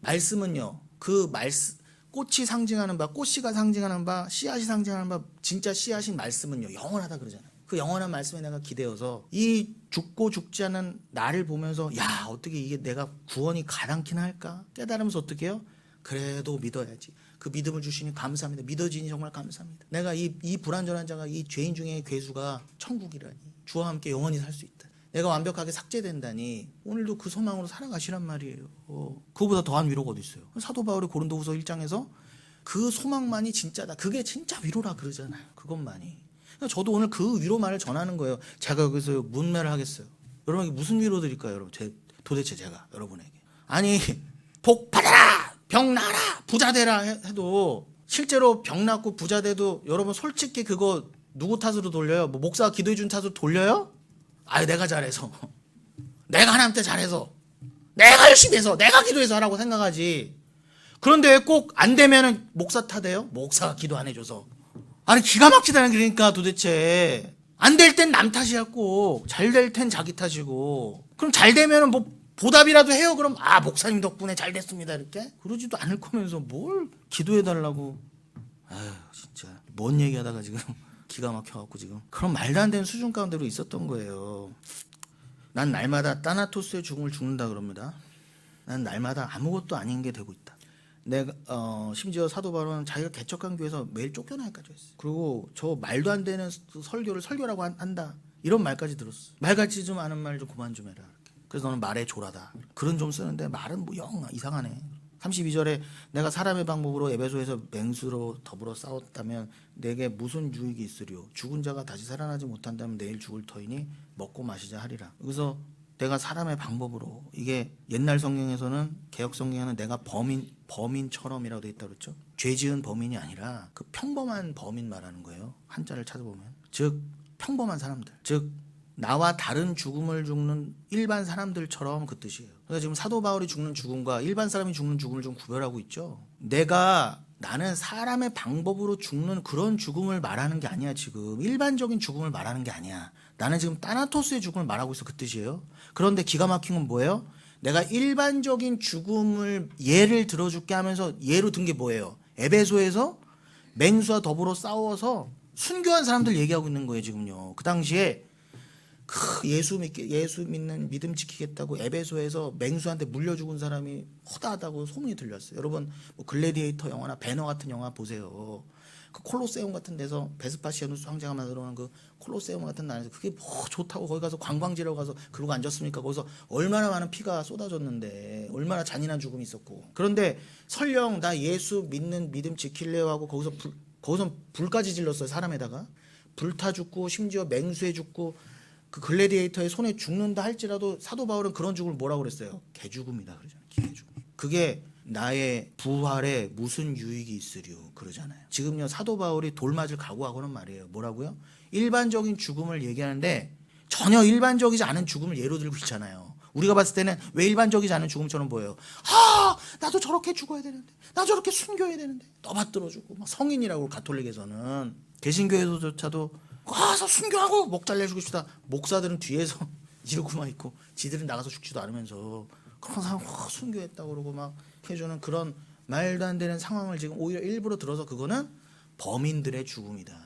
말씀은요, 그 말씀, 꽃이 상징하는 바, 꽃씨가 상징하는 바, 씨앗이 상징하는 바, 진짜 씨앗인 말씀은요 영원하다 그러잖아요. 그 영원한 말씀에 내가 기대어서 이 죽고 죽지 않은 나를 보면서 야, 어떻게 이게 내가 구원이 가당키나 할까 깨달으면서 어떻게 해요? 그래도 믿어야지. 그 믿음을 주시니 감사합니다. 믿어지니 정말 감사합니다. 내가 이 불완전한 자가, 이 죄인 중에 괴수가 천국이라니, 주와 함께 영원히 살 수 있다. 내가 완벽하게 삭제된다니 오늘도 그 소망으로 살아가시란 말이에요. 그거보다 더한 위로가 어디 있어요? 사도 바울이 고린도후서 1장에서 그 소망만이 진짜다, 그게 진짜 위로라 그러잖아요. 그것만이. 저도 오늘 그 위로만을 전하는 거예요. 제가 여기서 문매를 하겠어요. 여러분에게 무슨 위로 드릴까요? 여러분, 도대체 제가 여러분에게, 아니 복 받아라, 병 나아라, 부자 되라 해도 실제로 병 낫고 부자 돼도 여러분 솔직히 그거 누구 탓으로 돌려요? 뭐 목사가 기도해 준 탓으로 돌려요? 아유, 내가 잘해서, 내가 하나님한테 잘해서, 내가 열심히 해서, 내가 기도해서 하라고 생각하지. 그런데 왜 꼭 안 되면은 목사 탓해요? 목사가 기도 안 해줘서. 아니 기가 막히다는. 그러니까 도대체 안 될 땐 남 탓이었고 잘 될 땐 자기 탓이고. 그럼 잘 되면은 뭐 보답이라도 해요. 그럼 아, 목사님 덕분에 잘 됐습니다 이렇게. 그러지도 않을 거면서 뭘 기도해 달라고. 아유 진짜 뭔 얘기하다가 지금 기가 막혀갖고 지금 그런 말도 안 되는 수준 가운데로 있었던 거예요. 난 날마다 따나토스의 죽음을 죽는다 그럽니다. 난 날마다 아무것도 아닌 게 되고 있다. 내가 심지어 사도 바울은 자기가 개척한 교회에서 매일 쫓겨나기까지 했어요. 그리고 저 말도 안 되는 설교를 설교라고 한다 이런 말까지 들었어. 말 같지 좀 않은 말 좀 그만 좀 해라 이렇게. 그래서 너는 말에 조라다 그런 좀 쓰는데 말은 뭐 영 이상하네. 32절에 내가 사람의 방법으로 에베소에서 맹수로 더불어 싸웠다면 내게 무슨 유익이 있으리요? 죽은 자가 다시 살아나지 못한다면 내일 죽을 터이니 먹고 마시자 하리라. 그래서 내가 사람의 방법으로, 이게 옛날 성경에서는, 개혁 성경에는 내가 범인처럼이라고 돼 있다고 그랬죠. 죄 지은 범인이 아니라 그 평범한 범인 말하는 거예요. 한자를 찾아보면. 즉 평범한 사람들, 즉 나와 다른 죽음을 죽는 일반 사람들처럼 그 뜻이에요. 그래서 지금 사도 바울이 죽는 죽음과 일반 사람이 죽는 죽음을 좀 구별하고 있죠. 나는 사람의 방법으로 죽는 그런 죽음을 말하는 게 아니야. 지금 일반적인 죽음을 말하는 게 아니야. 나는 지금 따나토스의 죽음을 말하고 있어. 그 뜻이에요. 그런데 기가 막힌 건 뭐예요? 내가 일반적인 죽음을 예를 들어줄게 하면서 예로 든 게 뭐예요? 에베소에서 맹수와 더불어 싸워서 순교한 사람들 얘기하고 있는 거예요. 지금요. 그 당시에 예수 믿는 믿음 지키겠다고 에베소에서 맹수한테 물려 죽은 사람이 허다하다고 소문이 들렸어요. 여러분 뭐 글래디에이터 영화나 배너 같은 영화 보세요. 그 콜로세움 같은 데서 베스파시아누스 황제가 만들어놓은 그 콜로세움 같은 나라에서 그게 뭐 좋다고 거기 가서 관광지라고 가서 그러고 앉았습니까? 거기서 얼마나 많은 피가 쏟아졌는데, 얼마나 잔인한 죽음이 있었고. 그런데 설령 나 예수 믿는 믿음 지킬래요 하고 거기서 불까지 질렀어요. 사람에다가 불타 죽고 심지어 맹수해 죽고 그 글래디에이터의 손에 죽는다 할지라도 사도 바울은 그런 죽음을 뭐라고 그랬어요? 개죽음이다 그러잖아요. 개죽음. 그게 나의 부활에 무슨 유익이 있으리요 그러잖아요. 지금요 사도 바울이 돌맞을 각오하고는 말이에요. 뭐라고요? 일반적인 죽음을 얘기하는데 전혀 일반적이지 않은 죽음을 예로 들고 있잖아요. 우리가 봤을 때는 왜 일반적이지 않은 죽음처럼 보여요? 나도 저렇게 죽어야 되는데, 나 저렇게 순교해야 되는데, 떠받들어주고 막 성인이라고 가톨릭에서는. 개신교에서조차도 가서 순교하고 목 잘려주고 싶다. 목사들은 뒤에서 이러고만 있고 지들은 나가서 죽지도 않으면서 그런 사람 순교했다고 그러고 막 해주는 그런 말도 안 되는 상황을 지금 오히려 일부러 들어서 그거는 범인들의 죽음이다.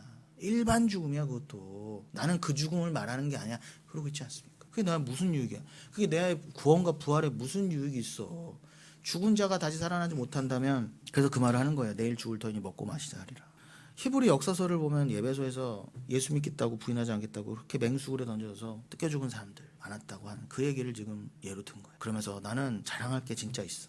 일반 죽음이야 그것도. 나는 그 죽음을 말하는 게 아니야. 그러고 있지 않습니까? 그게 나의 무슨 유익이야? 그게 내 구원과 부활에 무슨 유익이 있어? 죽은 자가 다시 살아나지 못한다면. 그래서 그 말을 하는 거야. 내일 죽을 터이니 먹고 마시자 하리라. 히브리 역사서를 보면 예배소에서 예수 믿겠다고 부인하지 않겠다고 그렇게 맹수굴에 던져서 뜯겨 죽은 사람들 많았다고 하는 그 얘기를 지금 예로 든 거예요. 그러면서 나는 자랑할 게 진짜 있어.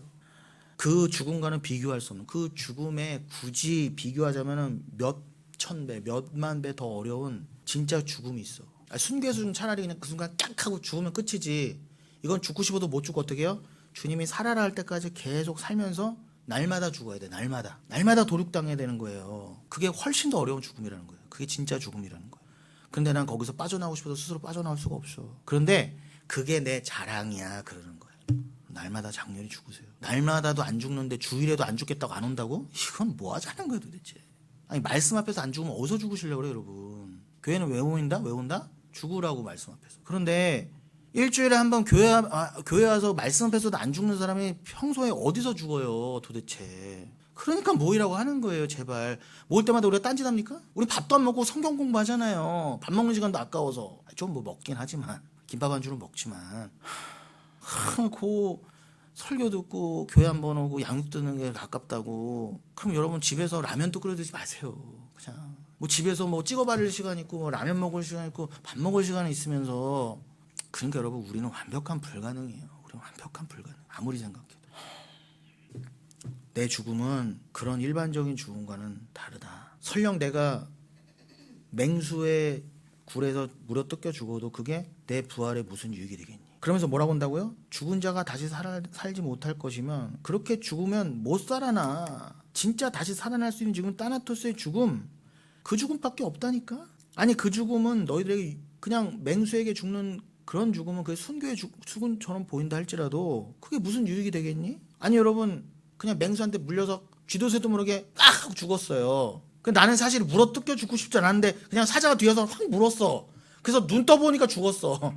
그 죽음과는 비교할 수 없는 그 죽음에 굳이 비교하자면은 몇 천 배, 몇만 배 더 어려운 진짜 죽음이 있어. 순교에서 차라리 그냥 그 순간 딱 하고 죽으면 끝이지. 이건 죽고 싶어도 못 죽고 어떻게 해요? 주님이 살아라 할 때까지 계속 살면서 날마다 죽어야 돼. 날마다 도륙당해야 되는 거예요. 그게 훨씬 더 어려운 죽음이라는 거예요. 그게 진짜 죽음이라는 거예요. 근데 난 거기서 빠져나오고 싶어도 스스로 빠져나올 수가 없어. 그런데 그게 내 자랑이야 그러는 거예요. 날마다 장렬히 죽으세요. 날마다도 안 죽는데 주일에도 안 죽겠다고 안 온다고? 이건 뭐 하자는 거예요 도대체. 아니 말씀 앞에서 안 죽으면 어디서 죽으시려고 그래요 여러분. 교회는 왜 온다? 왜 온다? 죽으라고 말씀 앞에서. 그런데 일주일에 한 번 교회 와서 말씀 앞에서도 안 죽는 사람이 평소에 어디서 죽어요 도대체. 그러니까 모이라고 하는 거예요 제발. 모일 때마다 우리가 딴짓합니까? 우리 밥도 안 먹고 성경 공부하잖아요. 밥 먹는 시간도 아까워서. 좀 뭐 먹긴 하지만 김밥 한 줄은 먹지만 고 설교 듣고 교회 한 번 오고 양육 듣는 게 가깝다고. 그럼 여러분 집에서 라면도 끓여 드시지 마세요. 그냥 뭐 집에서 뭐 찍어 바를 시간 있고 뭐 라면 먹을 시간 있고 밥 먹을 시간이 있으면서. 그러니까 여러분 우리는 완벽한 불가능이에요. 우리는 완벽한 불가능. 아무리 생각해도 내 죽음은 그런 일반적인 죽음과는 다르다. 설령 내가 맹수의 굴에서 물어 뜯겨 죽어도 그게 내 부활에 무슨 유익이 되겠니? 그러면서 뭐라고 한다고요? 죽은 자가 다시 살지 못할 것이면 그렇게 죽으면 못 살아나. 진짜 다시 살아날 수 있는 지금 따나토스의 죽음, 그 죽음밖에 없다니까. 아니 그 죽음은 너희들에게 그냥 맹수에게 죽는 그런 죽음은 그 순교의 죽음처럼 보인다 할지라도 그게 무슨 유익이 되겠니? 아니 여러분 그냥 맹수한테 물려서 쥐도새도 모르게 깍 하고 죽었어요. 나는 사실 물어 뜯겨 죽고 싶지 않았는데 그냥 사자가 뒤에서 확 물었어. 그래서 눈 떠보니까 죽었어.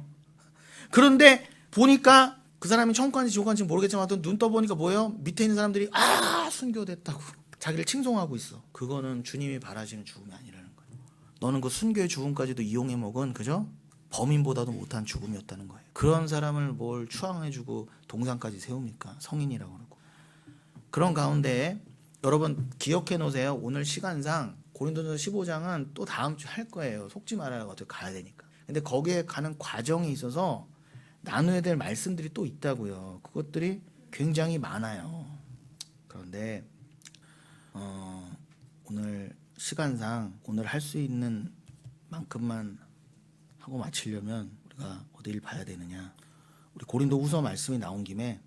그런데 보니까 그 사람이 천국 간지 지옥 간지 모르겠지만 눈 떠보니까 뭐예요? 밑에 있는 사람들이 순교됐다고 자기를 칭송하고 있어. 그거는 주님이 바라시는 죽음이 아니라는 거예요. 너는 그 순교의 죽음까지도 이용해 먹은 그죠? 범인보다도 못한 죽음이었다는 거예요. 그런 사람을 뭘 추앙해주고 동상까지 세웁니까? 성인이라고 그러고. 그런 가운데 여러분 기억해 놓으세요. 오늘 시간상 고린도전서 15장은 또 다음 주에 할 거예요. 속지 말아요. 어떻게 가야 되니까. 근데 거기에 가는 과정이 있어서 나눠야 될 말씀들이 또 있다고요. 그것들이 굉장히 많아요. 그런데 오늘 시간상 오늘 할 수 있는 만큼만 하고 마치려면 우리가 어디를 봐야 되느냐. 우리 고린도 후서 말씀이 나온 김에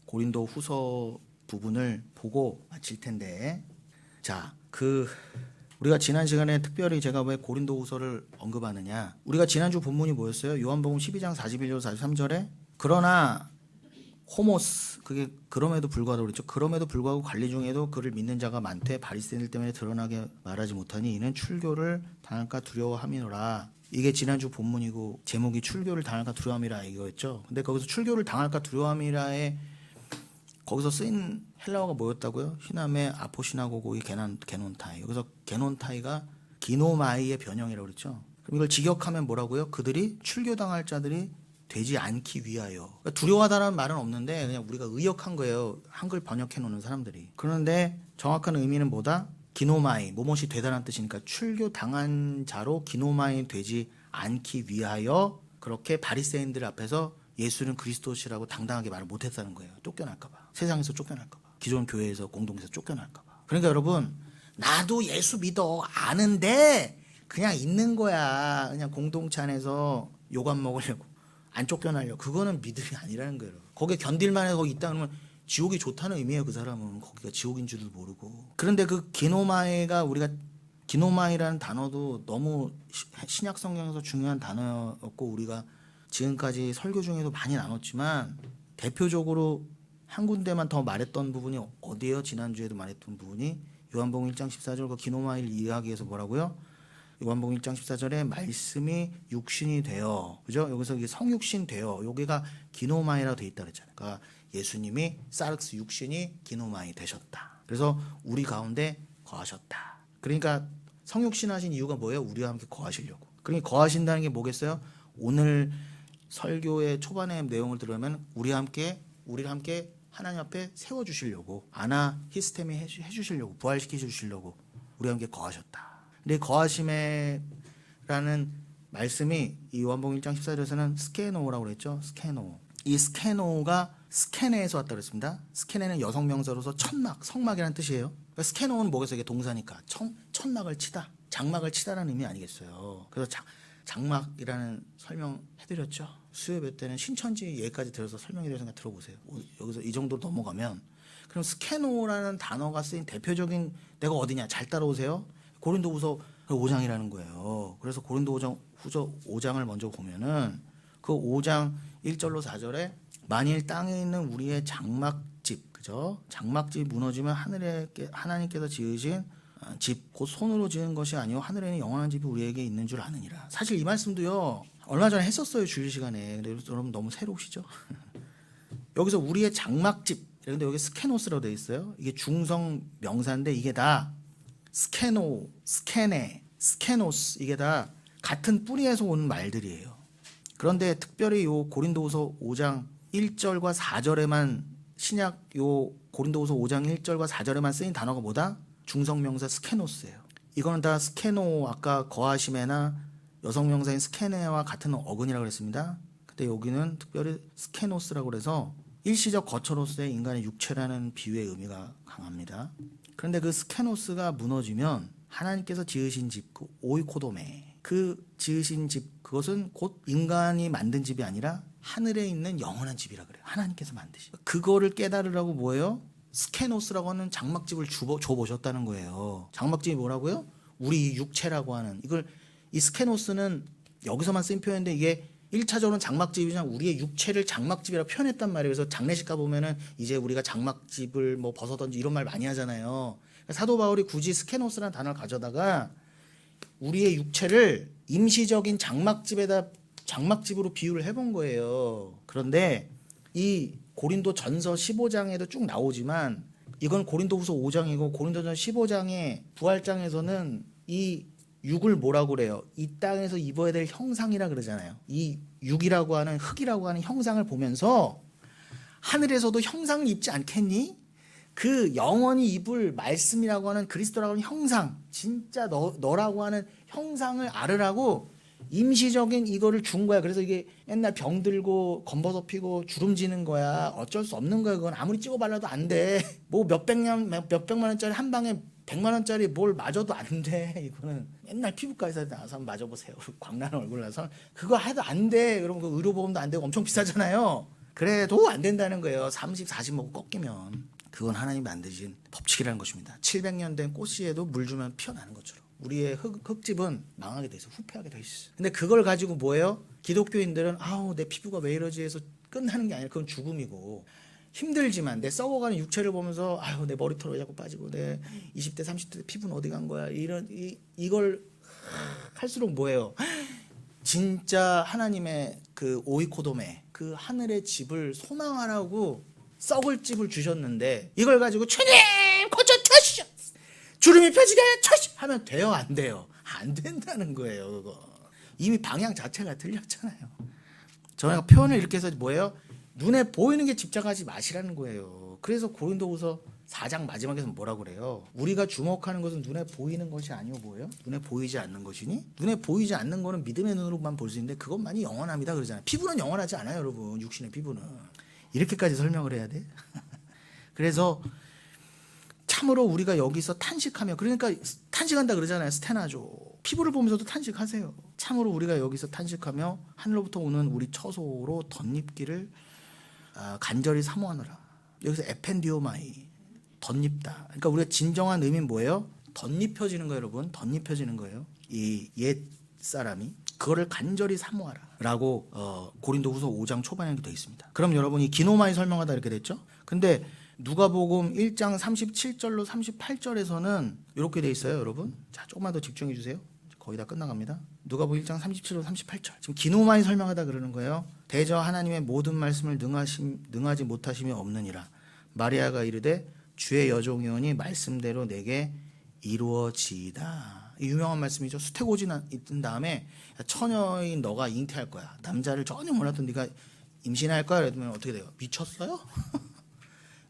고린도 후서 부분을 보고 마칠 텐데, 자, 우리가 지난 시간에 특별히 제가 왜 고린도 후서를 언급하느냐. 우리가 지난주 본문이 뭐였어요? 요한복음 12장 41절 43절에 그러나 호모스, 그게 그럼에도 불구하고 그랬죠. 그럼에도 불구하고 관리 중에도 그를 믿는 자가 많되 바리새인들 때문에 드러나게 말하지 못하니 이는 출교를 당할까 두려워함이노라. 이게 지난주 본문이고 제목이 출교를 당할까 두려움이라 이거였죠. 근데 거기서 출교를 당할까 두려움이라에 거기서 쓰인 헬라어가 뭐였다고요? 히남의 아포시나고고의 게논타이. 여기서 게논타이가 기노마이의 변형이라고 그랬죠. 그럼 이걸 직역하면 뭐라고요? 그들이 출교당할 자들이 되지 않기 위하여. 그러니까 두려워하다라는 말은 없는데 그냥 우리가 의역한 거예요. 한글 번역해 놓는 사람들이. 그런데 정확한 의미는 뭐다? 기노마이, 뭐뭇이 되다라는 뜻이니까 출교당한 자로 기노마이 되지 않기 위하여 그렇게 바리새인들 앞에서 예수는 그리스도시라고 당당하게 말을 못했다는 거예요. 쫓겨날까 봐. 세상에서 쫓겨날까 봐. 기존 교회에서 공동체에서 쫓겨날까 봐. 그러니까 여러분 나도 예수 믿어 아는데 그냥 있는 거야. 그냥 공동체 안에서 욕 안 먹으려고 안 쫓겨나려고. 그거는 믿음이 아니라는 거예요. 거기에 견딜만 해서 거기 있다 그러면 지옥이 좋다는 의미예요. 그 사람은 거기가 지옥인 줄도 모르고. 그런데 그 기노마이가 우리가 기노마이라는 단어도 너무 신약 성경에서 중요한 단어였고 우리가 지금까지 설교 중에도 많이 나눴지만 대표적으로 한 군데만 더 말했던 부분이 어디예요? 지난주에도 말했던 부분이 요한복음 1장 14절 그 기노마이를 이야기해서 뭐라고요? 요한복음 1장 14절에 말씀이 육신이 되어, 그죠? 여기서 이게 성육신 되어, 여기가 기노마이라고 돼 있다 그랬잖아요. 그러니까 예수님이 사르스 육신이 기노마이 되셨다. 그래서 우리 가운데 거하셨다. 그러니까 성육신 하신 이유가 뭐예요? 우리와 함께 거하시려고. 그러니까 거하신다는 게 뭐겠어요? 오늘 설교의 초반의 내용을 들으면 우리를 함께 하나님 앞에 세워주시려고, 아나 히스테미 해주시려고, 부활시켜 주시려고 우리와 함께 거하셨다. 근데 거하심에라는 말씀이 이 요한복음 1장 14절에서는 스케노라고 그랬죠. 스케노. 이 스케노가 스케네에서 왔다 그랬습니다. 스케네는 여성 명사로서 천막, 성막이라는 뜻이에요. 그러니까 스케노는 뭐겠어요? 이게 동사니까 천막을 치다, 장막을 치다라는 의미 아니겠어요. 그래서 장막이라는 설명해드렸죠. 수요배 때는 신천지 얘기까지 들어서 설명해드려서 들어보세요. 여기서 이 정도 넘어가면 그럼 스케노라는 단어가 쓰인 대표적인 데가 어디냐? 잘 따라오세요. 고린도후서 5장이라는 거예요. 그래서 고린도후서 5장을 먼저 보면은 그 5장 1절로 4절에 만일 땅에 있는 우리의 장막집, 그죠? 장막집이 무너지면 하나님께서 지으신 집, 곧 손으로 지은 것이 아니요 하늘에 있는 영원한 집이 우리에게 있는 줄 아느니라. 사실 이 말씀도요 얼마 전에 했었어요, 주일 시간에. 근데 여러분 너무 새로우시죠? 여기서 우리의 장막집, 근데 여기 스케노스라고 되어 있어요. 이게 중성 명사인데 이게 다 스케노, 스케네, 스케노스, 이게 다 같은 뿌리에서 온 말들이에요. 그런데 특별히 요 고린도후서 5장 1절과 4절에만 신약 요 고린도후서 5장 1절과 4절에만 쓰인 단어가 뭐다? 중성명사 스케노스예요. 이거는 다 스케노, 아까 거하시메나 여성명사인 스케네와 같은 어근이라고 그랬습니다. 근데 여기는 특별히 스케노스라고 그래서 일시적 거처로서의 인간의 육체라는 비유의 의미가 강합니다. 그런데 그 스케노스가 무너지면 하나님께서 지으신 집, 그 오이코도메, 그 지으신 집, 그것은 곧 인간이 만든 집이 아니라 하늘에 있는 영원한 집이라 그래요. 하나님께서 만드신. 그거를 깨달으라고 뭐예요? 스케노스라고 하는 장막집을 줘보셨다는 거예요. 장막집이 뭐라고요? 우리 육체라고 하는. 이 스케노스는 여기서만 쓰인 표현인데 이게 1차적으로는 장막집이냐 우리의 육체를 장막집이라고 표현했단 말이에요. 그래서 장례식 가보면은 이제 우리가 장막집을 뭐 벗어던지 이런 말 많이 하잖아요. 사도 바울이 굳이 스케노스라는 단어를 가져다가 우리의 육체를 임시적인 장막집으로 비유를 해본 거예요. 그런데 이 고린도 전서 15장에도 쭉 나오지만 이건 고린도후서 5장이고 고린도전서 15장의 부활장에서는 이 육을 뭐라고 그래요? 이 땅에서 입어야 될 형상이라 그러잖아요. 이 육이라고 하는 흙이라고 하는 형상을 보면서 하늘에서도 형상을 입지 않겠니? 그 영원히 입을 말씀이라고 하는 그리스도라고 하는 형상, 진짜 너라고 하는 형상을 알으라고 임시적인 이거를 준 거야. 그래서 이게 맨날 병 들고 검버섯 피고 주름지는 거야. 어쩔 수 없는 거야. 그건 아무리 찍어 발라도 안 돼. 뭐 몇백만 원짜리 한 방에 100만 원짜리 뭘 맞아도 안 돼. 이거는 맨날 피부과에서 나와서 한번 맞아보세요. 광나는 얼굴 나서 그거 해도 안 돼. 그럼 그 의료보험도 안 되고 엄청 비싸잖아요. 그래도 안 된다는 거예요. 30, 40 먹고 꺾이면. 그건 하나님이 만드신 법칙이라는 것입니다. 700년 된 꽃씨에도 물 주면 피어나는 것처럼 우리의 흙집은 망하게 돼 있어. 후패하게 돼 있어. 근데 그걸 가지고 뭐예요? 기독교인들은 아우 내 피부가 왜 이러지 해서 끝나는 게 아니라 그건 죽음이고 힘들지만 내 썩어가는 육체를 보면서 아유 내 머리털 왜 자꾸 빠지고 내 20대 30대 피부는 어디 간 거야 이걸 할수록 뭐예요? 진짜 하나님의 그 오이코도메 그 하늘의 집을 소망하라고 썩을 집을 주셨는데 이걸 가지고 주님 고쳐주시오 주름이 펴지게 하시오 하면 돼요 안 돼요? 안 된다는 거예요. 그거 이미 방향 자체가 틀렸잖아요. 저희가 표현을 이렇게 해서 뭐예요? 눈에 보이는 게 집착하지 마시라는 거예요. 그래서 고린도후서 4장 마지막에서 뭐라고 그래요? 우리가 주목하는 것은 눈에 보이는 것이 아니오 뭐예요? 눈에 보이지 않는 것이니? 눈에 보이지 않는 거는 믿음의 눈으로만 볼 수 있는데 그것만이 영원합니다 그러잖아요. 피부는 영원하지 않아요 여러분. 육신의 피부는. 이렇게까지 설명을 해야 돼? 그래서 참으로 우리가 여기서 탄식하며 그러니까 탄식한다 그러잖아요. 스테나조. 피부를 보면서도 탄식하세요. 참으로 우리가 여기서 탄식하며 하늘로부터 오는 우리 처소로 덧입기를 간절히 사모하노라. 여기서 에펜디오마이 덧입다. 그러니까 우리가 진정한 의미는 뭐예요? 덧입혀지는 거예요 여러분. 덧입혀지는 거예요. 이 옛 사람이 그거를 간절히 사모하라 라고 고린도후서 5장 초반에 되어 있습니다. 그럼 여러분이 기노마이 설명하다 이렇게 됐죠? 근데 누가복음 1장 37절로 38절에서는 이렇게 돼 있어요 여러분. 자 조금만 더 집중해 주세요. 거의 다 끝나갑니다. 누가복음 1장 37로 38절 지금 기노마이 설명하다 그러는 거예요. 대저 하나님의 모든 말씀을 능하지 못하심이 없느니라. 마리아가 이르되 주의 여종이오니 말씀대로 내게 이루어지이다. 유명한 말씀이죠. 수태고지 있던 다음에 처녀인 너가 잉태할 거야. 남자를 전혀 몰랐던 네가 임신할 거야. 그러면 어떻게 돼요? 미쳤어요?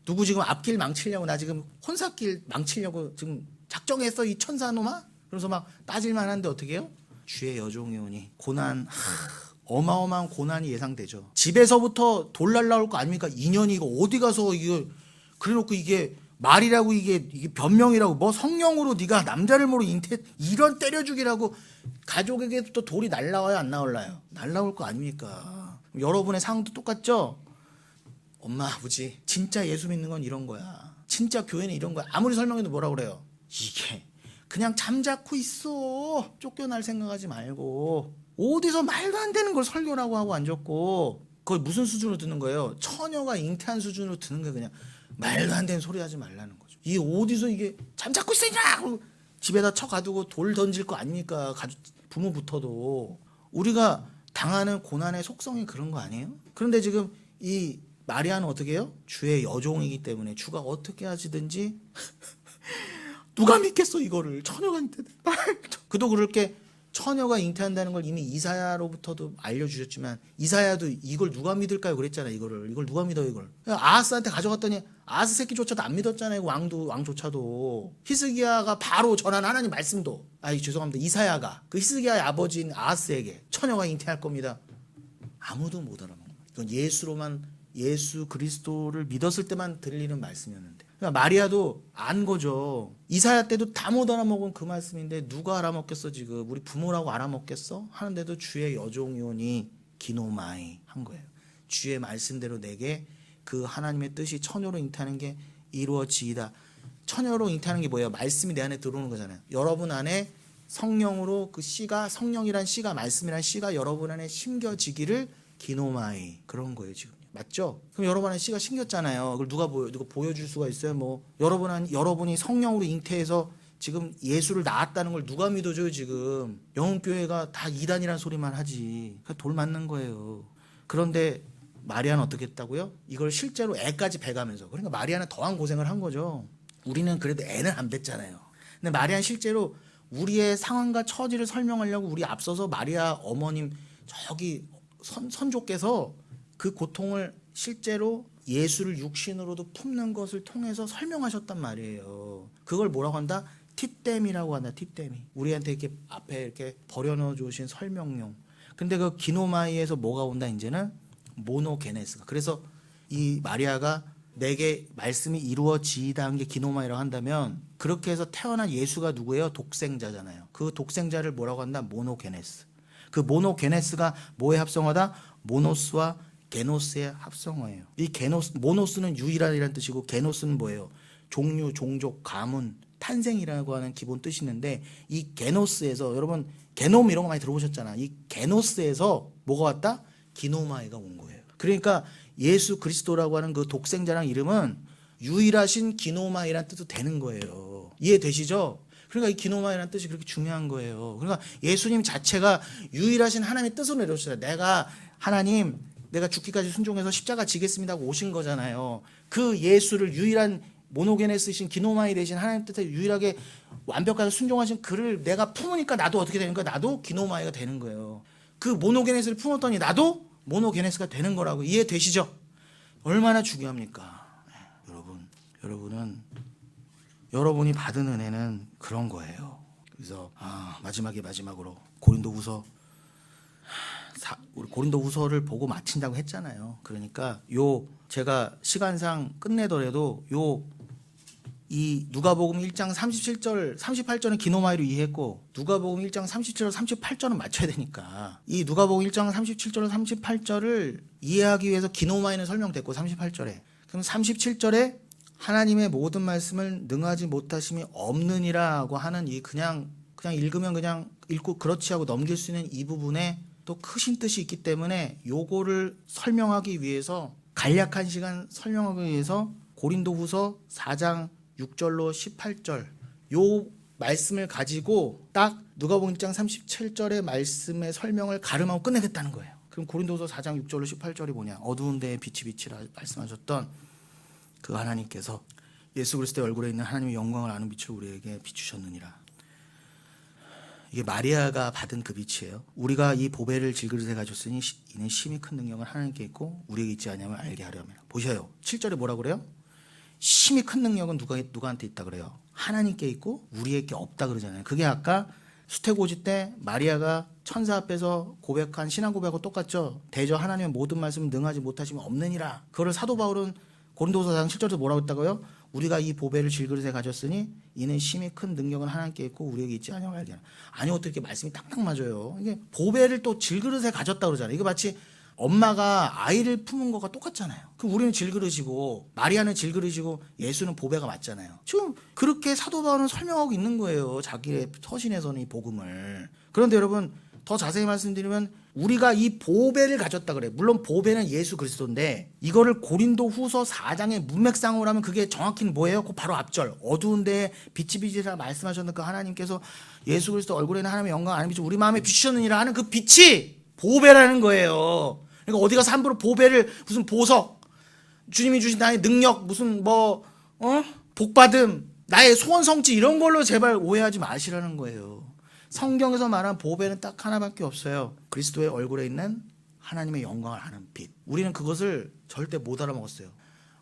누구 지금 앞길 망치려고 나 지금 혼사길 망치려고 지금 작정했어 이 천사놈아? 그래서 막 따질만 한데 어떻게 해요? 주의 여종이오니 고난 어마어마한 고난이 예상되죠. 집에서부터 돌 날라올 거 아닙니까? 인연이 이거 어디 가서 이거 그래놓고 이게 말이라고 이게 변명이라고 뭐 성령으로 네가 남자를 모르고 이런 때려주기라고 가족에게부터 돌이 날라와요, 안 나올라요? 날라올 거 아닙니까? 여러분의 상황도 똑같죠? 엄마 아버지 진짜 예수 믿는 건 이런 거야. 진짜 교회는 이런 거야. 아무리 설명해도 뭐라 그래요? 이게 그냥 잠자코 있어. 쫓겨날 생각하지 말고 어디서 말도 안 되는 걸 설교라고 하고 앉았고 그걸 무슨 수준으로 듣는 거예요? 처녀가 잉태한 수준으로 듣는 거예요. 그냥 말도 안 되는 소리 하지 말라는 거죠. 이게 어디서 이게 잠자코 있으냐 집에다 쳐가두고 돌 던질 거 아닙니까? 부모부터도. 우리가 당하는 고난의 속성이 그런 거 아니에요? 그런데 지금 이 마리아는 어떻게 해요? 주의 여종이기 때문에 주가 어떻게 하시든지 누가 믿겠어 이거를. 처녀가 잉태한다. 그도 그렇게 처녀가 잉태한다는 걸 이미 이사야로부터도 알려주셨지만 이사야도 이걸 누가 믿을까요? 그랬잖아요. 이걸 누가 믿어요 이걸. 아하스한테 가져갔더니 아하스 새끼조차도 안 믿었잖아요. 왕조차도. 히스기야가 바로 전한 하나님 말씀도 죄송합니다. 이사야가 그 히스기야의 아버지인 아하스에게 처녀가 잉태할 겁니다. 아무도 못 알아먹는 거예요. 이건 예수 그리스도를 믿었을 때만 들리는 말씀이었는데 그러니까 마리아도 안 거죠. 이사야 때도 다 못 알아먹은 그 말씀인데 누가 알아먹겠어 지금. 우리 부모라고 알아먹겠어? 하는데도 주의 여종이오니 기노마이 한 거예요. 주의 말씀대로 내게 그 하나님의 뜻이 처녀로 잉태하는 게 이루어지이다. 처녀로 잉태하는 게 뭐예요? 말씀이 내 안에 들어오는 거잖아요. 여러분 안에 성령으로 그 씨가 성령이란 씨가 말씀이란 씨가 여러분 안에 심겨지기를 기노마이 그런 거예요 지금. 맞죠? 그럼 여러분 안에 씨가 심겼잖아요. 그걸 누가 보여줄 수가 있어요? 뭐 여러분이 성령으로 잉태해서 지금 예수를 낳았다는 걸 누가 믿어줘요 지금? 영흥교회가 다 이단이라는 소리만 하지. 돌 맞는 거예요. 그런데 마리아는 어떻게 했다고요? 이걸 실제로 애까지 배가면서. 그러니까 마리아는 더한 고생을 한 거죠. 우리는 그래도 애는 안 뵀잖아요. 근데 마리아는 실제로 우리의 상황과 처지를 설명하려고 우리 앞서서 마리아 어머님 저기 선조께서 그 고통을 실제로 예수를 육신으로도 품는 것을 통해서 설명하셨단 말이에요. 그걸 뭐라고 한다? 팁댐이라고 한다. 팁댐이. 우리한테 이렇게 앞에 이렇게 버려놓어 주신 설명용. 근데 그 기노마이에서 뭐가 온다 이제는? 모노게네스가. 그래서 이 마리아가 내게 말씀이 이루어지이다 한 게 기노마이라고 한다면 그렇게 해서 태어난 예수가 누구예요? 독생자잖아요. 그 독생자를 뭐라고 한다? 모노게네스. 그 모노게네스가 뭐에 합성하다? 모노스와 게노스의 합성어예요. 이 모노스는 유일한이라는 뜻이고 게노스는 뭐예요? 종류, 종족, 가문, 탄생이라고 하는 기본 뜻이 있는데 이 게노스에서 여러분 게놈 이런 거 많이 들어보셨잖아. 이 게노스에서 뭐가 왔다? 기노마이가 온 거예요. 그러니까 예수 그리스도라고 하는 그 독생자랑 이름은 유일하신 기노마이라는 뜻도 되는 거예요. 이해되시죠? 그러니까 이 기노마이라는 뜻이 그렇게 중요한 거예요. 그러니까 예수님 자체가 유일하신 하나님의 뜻으로 내려오셨어요. 내가 죽기까지 순종해서 십자가 지겠습니다 하고 오신 거잖아요. 그 예수를 유일한 모노게네스이신 기노마이 되신 하나님 뜻에 유일하게 완벽하게 순종하신 그를 내가 품으니까 나도 어떻게 되는 거야? 나도 기노마이가 되는 거예요. 그 모노게네스를 품었더니 나도 모노게네스가 되는 거라고. 이해되시죠? 얼마나 중요합니까? 여러분은 여러분이 받은 은혜는 그런 거예요. 그래서 마지막으로 우리 고린도후서를 보고 마친다고 했잖아요. 그러니까 제가 시간상 끝내더라도 이 누가복음 1장 37절 38절은 기노마이로 이해했고 누가복음 1장 37절 38절은 맞춰야 되니까 이 누가복음 1장 37절 38절을 이해하기 위해서 기노마이는 설명됐고 38절에 그럼 37절에 하나님의 모든 말씀을 능하지 못하심이 없느니라고 하는 이 그냥 읽으면 그냥 읽고 그렇지 하고 넘길 수 있는 이 부분에 또 크신 뜻이 있기 때문에 요거를 설명하기 위해서 간략한 시간 설명하기 위해서 고린도후서 4장 6절로 18절 요 말씀을 가지고 딱 누가복음 1장 37절의 말씀의 설명을 가름하고 끝내겠다는 거예요. 그럼 고린도후서 4장 6절로 18절이 뭐냐? 어두운 데에 빛이라 말씀하셨던 그 하나님께서 예수 그리스도의 얼굴에 있는 하나님의 영광을 아는 빛을 우리에게 비추셨느니라. 이게 마리아가 받은 그 빛이에요. 우리가 이 보배를 질그릇에 가졌으니 이는 심히 큰 능력은 하나님께 있고 우리에게 있지 않냐면 알게 하려 함이라. 보셔요. 7절에 뭐라 그래요? 심히 큰 능력은 누구한테 있다 그래요? 하나님께 있고 우리에게 없다 그러잖아요. 그게 아까 수태고지 때 마리아가 천사 앞에서 고백한 신앙 고백하고 똑같죠. 대저 하나님의 모든 말씀을 능하지 못하시면 없느니라. 그거를 사도 바울은 고린도서 4장 7절에서 뭐라고 했다고요? 우리가 이 보배를 질그릇에 가졌으니 이는 심히 큰 능력은 하나님께 있고 우리에게 있지 아니하고 알게 하라. 아니 어떻게 이렇게 말씀이 딱딱 맞아요. 이게 보배를 또 질그릇에 가졌다 그러잖아요. 이거 마치 엄마가 아이를 품은 거가 똑같잖아요. 그럼 우리는 질그릇이고 마리아는 질그릇이고 예수는 보배가 맞잖아요. 지금 그렇게 사도 바울은 설명하고 있는 거예요. 자기의 서신에서는 이 복음을. 그런데 여러분 더 자세히 말씀드리면 우리가 이 보배를 가졌다 그래요. 물론 보배는 예수 그리스도인데 이거를 고린도 후서 4장의 문맥상으로 하면 그게 정확히는 뭐예요? 그 바로 앞절 어두운데 빛이 비치라 말씀하셨는 그 하나님께서 예수 그리스도 얼굴에는 하나님의 영광 안에 비추 우리 마음에 비추셨느니라 하는 그 빛이 보배라는 거예요. 그러니까 어디 가서 함부로 보배를 무슨 보석 주님이 주신 나의 능력 무슨 복받음 나의 소원 성취 이런 걸로 제발 오해하지 마시라는 거예요. 성경에서 말한 보배는 딱 하나밖에 없어요. 그리스도의 얼굴에 있는 하나님의 영광을 아는 빛. 우리는 그것을 절대 못 알아먹었어요.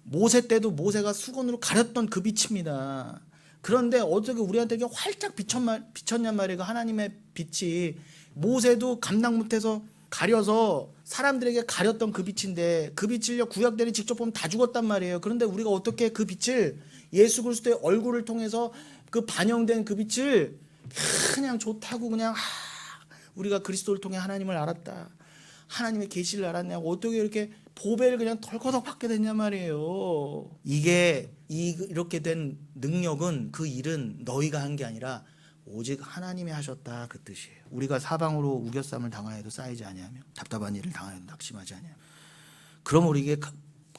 모세 때도 모세가 수건으로 가렸던 그 빛입니다. 그런데 어떻게 우리한테 이게 활짝 비쳤냔 말이에요. 그 하나님의 빛이. 모세도 감당 못해서 가려서 사람들에게 가렸던 그 빛인데 그 빛을 구약대리 직접 보면 다 죽었단 말이에요. 그런데 우리가 어떻게 그 빛을 예수 그리스도의 얼굴을 통해서 그 반영된 그 빛을 그냥 좋다고 그냥 우리가 그리스도를 통해 하나님을 알았다. 하나님의 계시를 알았냐고 어떻게 이렇게 보배를 그냥 덜커덕 받게 됐냐 말이에요. 이게 이렇게 된 능력은 그 일은 너희가 한 게 아니라 오직 하나님이 하셨다 그 뜻이에요. 우리가 사방으로 우겨쌈을 당하여도 쌓이지 아니하며 답답한 일을 당하여도 낙심하지 아니하며 그럼 우리에게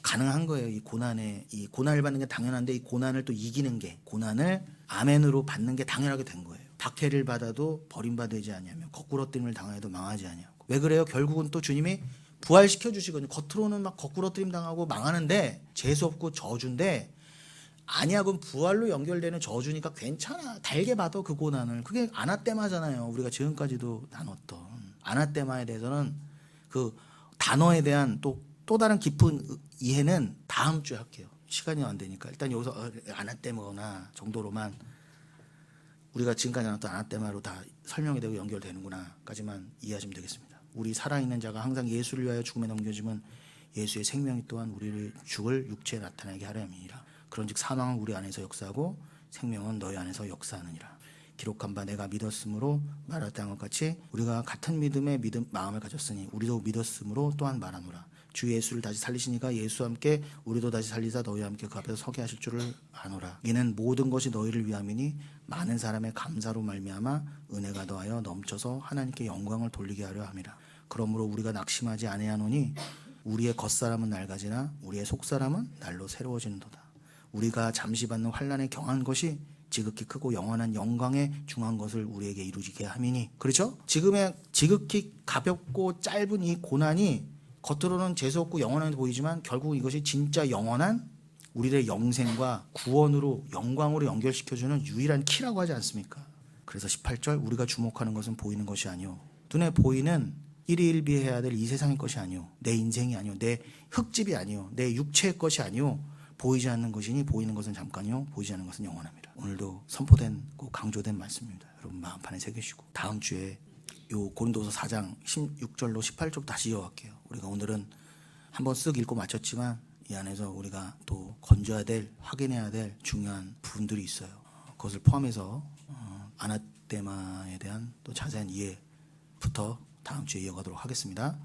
가능한 거예요. 이 고난을 받는 게 당연한데 이 고난을 또 이기는 게 고난을 아멘으로 받는 게 당연하게 된 거예요. 박해를 받아도 버림받지 아니하며 거꾸러뜨림을 당하여도 망하지 아니하고 왜 그래요? 결국은 또 주님이 부활시켜 주시거든요. 겉으로는 막 거꾸러뜨림 당하고 망하는데 재수없고 저주인데 아니야 그건 부활로 연결되는 저주니까 괜찮아. 달게 받아 그 고난을. 그게 아나떼마잖아요. 우리가 지금까지도 나눴던 아나떼마에 대해서는 그 단어에 대한 또 다른 깊은 이해는 다음 주에 할게요. 시간이 안 되니까 일단 여기서 아나떼마나 정도로만 우리가 지금까지 나눴던 아나떼마로 다 설명이 되고 연결되는구나까지만 이해하시면 되겠습니다. 우리 살아있는 자가 항상 예수를 위하여 죽음에 넘겨지면 예수의 생명이 또한 우리를 죽을 육체에 나타나게 하려 함이니라. 그런즉 사망은 우리 안에서 역사하고 생명은 너희 안에서 역사하느니라. 기록한 바 내가 믿었으므로 말했던 것 같이 우리가 같은 믿음의 마음을 가졌으니 우리도 믿었으므로 또한 말하노라. 주 예수를 다시 살리시니까 예수와 함께 우리도 다시 살리사 너희와 함께 그 앞에서 서게 하실 줄을 아노라. 이는 모든 것이 너희를 위함이니 많은 사람의 감사로 말미암아 은혜가 더하여 넘쳐서 하나님께 영광을 돌리게 하려 함이라. 그러므로 우리가 낙심하지 아니하노니 우리의 겉사람은 낡아지나 우리의 속사람은 날로 새로워지는도다. 우리가 잠시 받는 환난에 경한 것이 지극히 크고 영원한 영광에 중한 것을 우리에게 이루게 함이니. 그렇죠? 지금의 지극히 가볍고 짧은 이 고난이 겉으로는 재수없고 영원한 보이지만 결국 이것이 진짜 영원한 우리의 영생과 구원으로 영광으로 연결시켜주는 유일한 키라고 하지 않습니까? 그래서 18절 우리가 주목하는 것은 보이는 것이 아니오 눈에 보이는 일희일비해야 될 이 세상의 것이 아니오 내 인생이 아니오 내 흙집이 아니오 내 육체의 것이 아니오 보이지 않는 것이니 보이는 것은 잠깐이요 보이지 않는 것은 영원합니다. 오늘도 선포된 강조된 말씀입니다. 여러분 마음판에 새기시고 다음 주에 요 고린도서 4장 16절로 18절 다시 이어갈게요. 우리가 오늘은 한번 쓱 읽고 마쳤지만 이 안에서 우리가 또 건져야 될 확인해야 될 중요한 부분들이 있어요. 그것을 포함해서 아나테마에 대한 또 자세한 이해부터 다음 주에 이어가도록 하겠습니다.